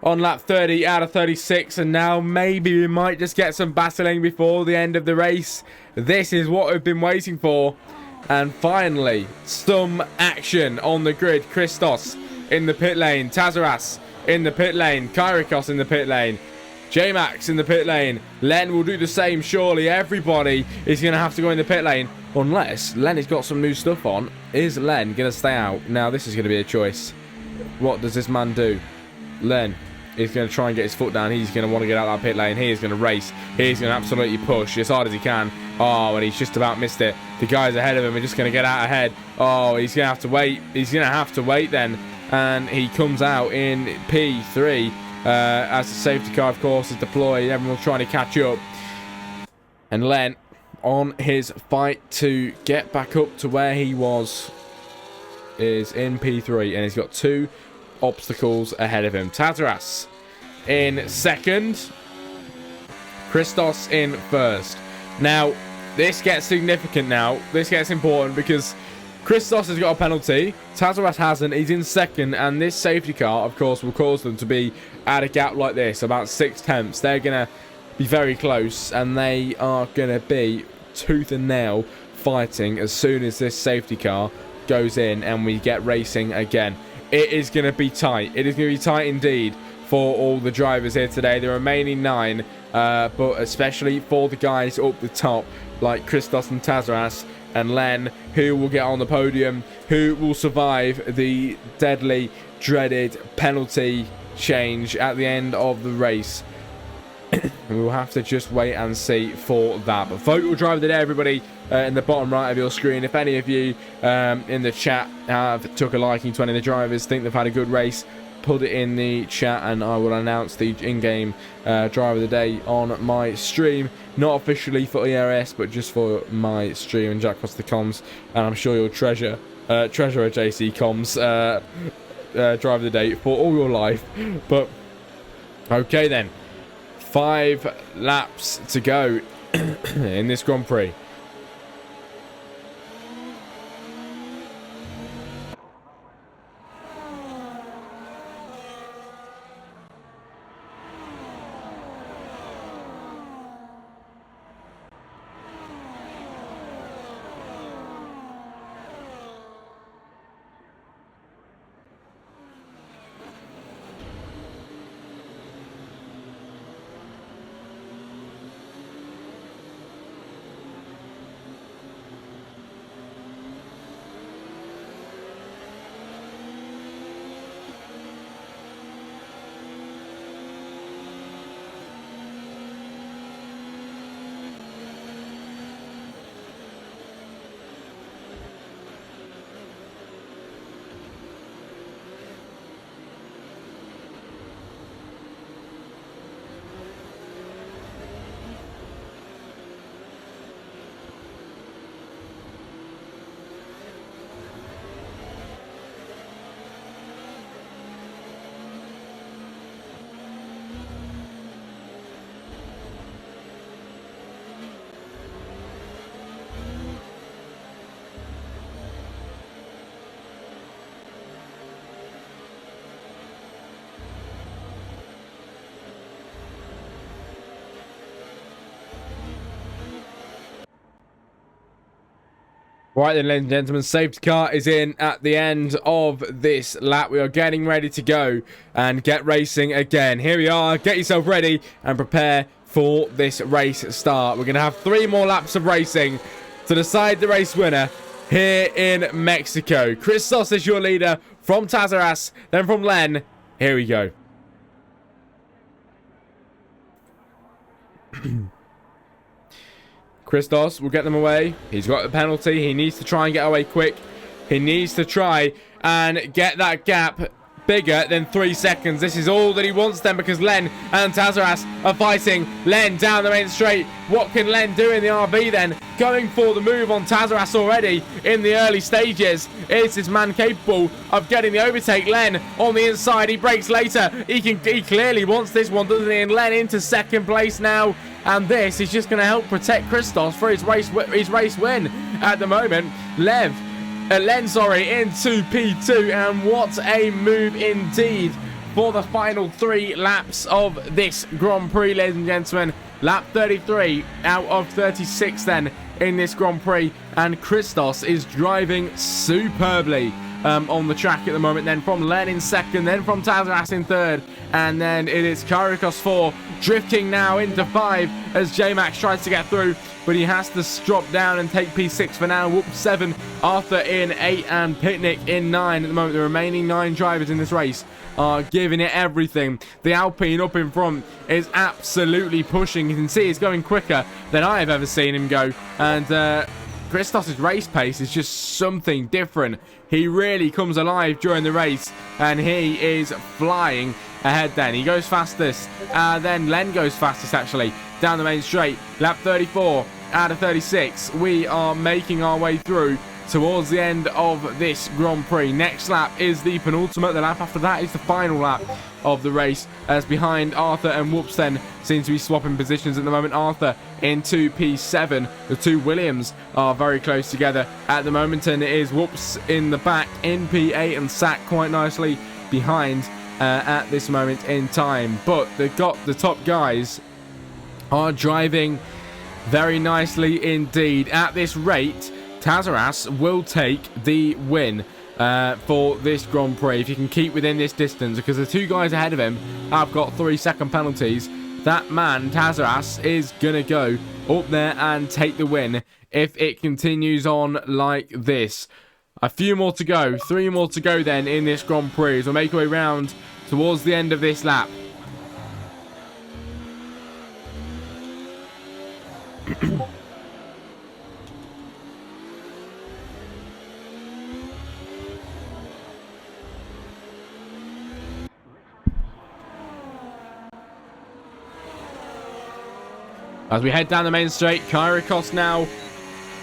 on lap 30 out of 36, and now maybe we might just get some battling before the end of the race. This is what we've been waiting for. And finally, some action on the grid. Christos in the pit lane, Tazaras in the pit lane, Kyrikos in the pit lane, J-Max in the pit lane. Len will do the same, surely. Everybody is going to have to go in the pit lane, unless Len has got some new stuff on. Is Len going to stay out? Now, this is going to be a choice. What does this man do? Len is going to try and get his foot down. He's going to want to get out of that pit lane. He is going to race. He's going to absolutely push as hard as he can. Oh, and he's just about missed it. The guys ahead of him are just going to get out ahead. Oh, he's going to have to wait. He's going to have to wait then. And he comes out in P3 as the safety car, of course, is deployed. Everyone's trying to catch up. And Len, on his fight to get back up to where he was, is in P3. And he's got 2 obstacles ahead of him. Tazaras in second, Christos in first. Now, this gets significant now. This gets important because Christos has got a penalty. Tazaras hasn't. He's in second, and this safety car, of course, will cause them to be at a gap like this, about 6 tenths. They're going to be very close, and they are going to be tooth and nail fighting as soon as this safety car goes in and we get racing again. It is going to be tight. It is going to be tight indeed for all the drivers here today. The remaining 9, but especially for the guys up the top, like Christos and Tazaras and Len, who will get on the podium, who will survive the deadly, dreaded penalty change at the end of the race. We will have to just wait and see for that. But vote your driver of the day, everybody, in the bottom right of your screen. If any of you in the chat have took a liking to any of the drivers, think they've had a good race, put it in the chat and I will announce the in-game driver of the day on my stream. Not officially for ERS, but just for my stream and Jack Crossley comms. And I'm sure you'll treasure JC comms driver of the day for all your life. But okay then. 5 laps to go in this Grand Prix. Right then, ladies and gentlemen, safety car is in at the end of this lap. We are getting ready to go and get racing again. Here we are. Get yourself ready and prepare for this race start. We're going to have 3 more laps of racing to decide the race winner here in Mexico. Christos is your leader from Tazaras, then from Len. Here we go. Christos will get them away. He's got the penalty. He needs to try and get away quick. He needs to try and get that gap bigger than 3 seconds. This is all that he wants then, because Len and Tazaras are fighting. Len down the main straight. What can Len do in the RB then? Going for the move on Tazaras already in the early stages. Is this man capable of getting the overtake? Len on the inside. He breaks later. He clearly wants this one, doesn't he? And Len into second place now. And this is just going to help protect Christos for his race win at the moment. Len, into P2, and what a move indeed for the final 3 laps of this Grand Prix, ladies and gentlemen. Lap 33 out of 36 then in this Grand Prix, and Christos is driving superbly on the track at the moment. Then from Len in second, then from Tazaras in third, and then it is Karikos 4 drifting now into 5 as J-Max tries to get through, but he has to drop down and take P6 for now. Whoop 7, Arthur in 8, and Picnic in 9 at the moment. The remaining 9 drivers in this race are giving it everything. The Alpine up in front is absolutely pushing. You can see he's going quicker than I have ever seen him go, and Christos' race pace is just something different. He really comes alive during the race, and he is flying ahead then. He goes fastest, then Len goes fastest actually, down the main straight. Lap 34 out of 36. We are making our way through towards the end of this Grand Prix. Next lap is the penultimate. The lap after that is the final lap of the race, as behind Arthur and Whoops then seems to be swapping positions at the moment. Arthur into P7. The 2 Williams are very close together at the moment, and it is Whoops in the back in P8 and Sack quite nicely behind at this moment in time. But they've got the top guys are driving very nicely indeed. At this rate, Tazaras will take the win for this Grand Prix if he can keep within this distance, because the 2 guys ahead of him have got 3-second penalties. That man, Tazaras, is going to go up there and take the win if it continues on like this. A few more to go, 3 more to go then in this Grand Prix as we'll make our way round towards the end of this lap. As we head down the main straight, Kyrikos now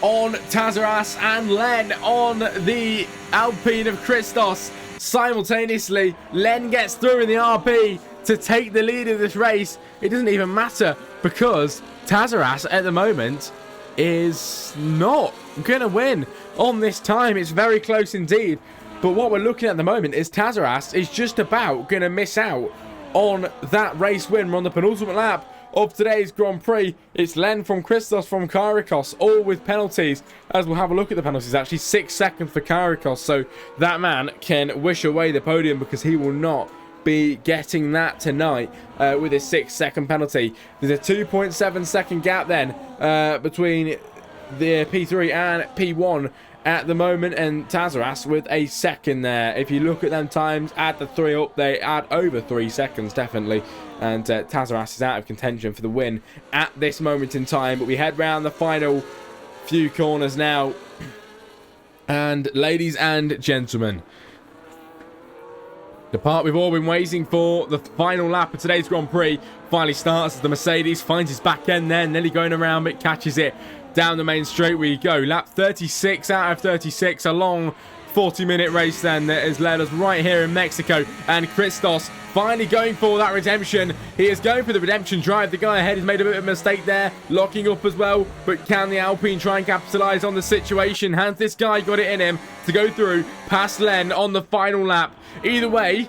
on Tazaras and Len on the Alpine of Christos. Simultaneously, Len gets through in the RP to take the lead of this race. It doesn't even matter, because Tazaras at the moment is not going to win on this time. It's very close indeed. But what we're looking at the moment is Tazaras is just about going to miss out on that race win. We're on the penultimate lap of today's Grand Prix. It's Len from Christos from Kyrikos, all with penalties, as we'll have a look at the penalties. Actually 6 seconds for Kyrikos, so that man can wish away the podium, because he will not be getting that tonight with his 6-second penalty. There's a 2.7 second gap then between the P3 and P1 at the moment, and Tazaras with a second there. If you look at them times, add the 3 up, they add over 3 seconds definitely, and Tazaras is out of contention for the win at this moment in time. But we head round the final few corners now, and ladies and gentlemen, the part we've all been waiting for, the final lap of today's Grand Prix, finally starts as the Mercedes finds his back end there, nearly going around but catches it down the main straight. We go. Lap 36 out of 36, a long 40-minute race then that has led us right here in Mexico, and Christos finally going for that redemption. He is going for the redemption drive. The guy ahead has made a bit of a mistake there, locking up as well, but can the Alpine try and capitalize on the situation? Has this guy got it in him to go through past Len on the final lap? Either way,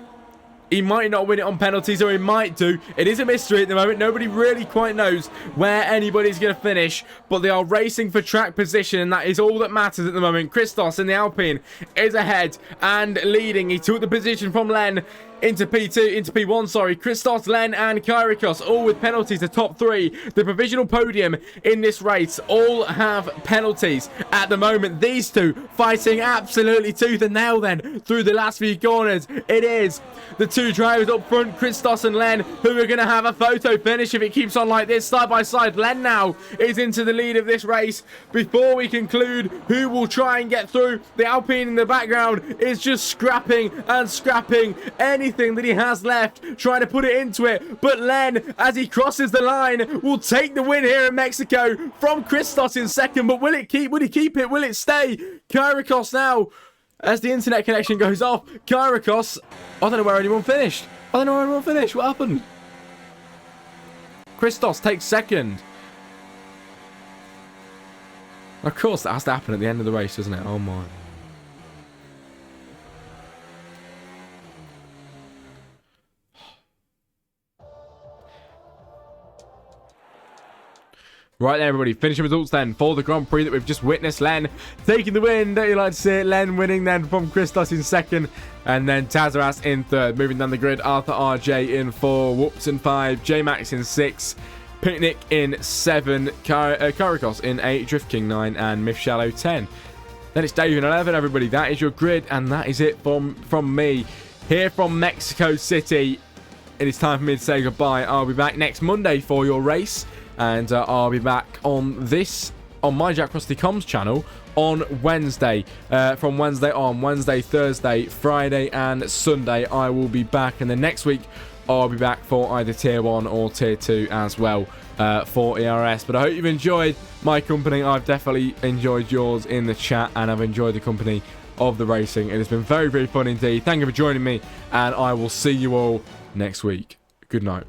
he might not win it on penalties, or he might do. It is a mystery at the moment. Nobody really quite knows where anybody's going to finish, but they are racing for track position, and that is all that matters at the moment. Christos in the Alpine is ahead and leading. He took the position from Len. into P2, into P1, sorry. Christos, Len, and Kyrikos, all with penalties. The top three, the provisional podium in this race, all have penalties at the moment. These two fighting absolutely tooth and nail then through the last few corners. It is the two drivers up front, Christos and Len, who are going to have a photo finish if it keeps on like this, side by side. Len now is into the lead of this race. Before we conclude who will try and get through, the Alpine in the background is just scrapping and scrapping anything that he has left, trying to put it into it. But Len, as he crosses the line, will take the win here in Mexico from Christos in second. But will he keep it? Will it stay? Kyrikos now, as the internet connection goes off. Kyrikos, I don't know where anyone finished. What happened? Christos takes second. Of course, that has to happen at the end of the race, doesn't it? Oh my. Right there, everybody. Finishing results then for the Grand Prix that we've just witnessed. Len taking the win. Don't you like to see it? Len winning then from Christos in second. And then Tazaras in third. Moving down the grid, Arthur RJ in 4. Whoops in 5. J-Max in 6. Picnic in 7. Kyrikos in 8. Drift King 9. And Myth Shallow 10. Then it's Dave in 11, everybody. That is your grid. And that is it from me here from Mexico City. It is time for me to say goodbye. I'll be back next Monday for your race. And I'll be back on my Jack Crossley Comms channel on Wednesday. From Wednesday on, Wednesday, Thursday, Friday, and Sunday, I will be back. And then next week, I'll be back for either Tier 1 or Tier 2 as well for ERS. But I hope you've enjoyed my company. I've definitely enjoyed yours in the chat, and I've enjoyed the company of the racing. It has been very, very fun indeed. Thank you for joining me, and I will see you all next week. Good night.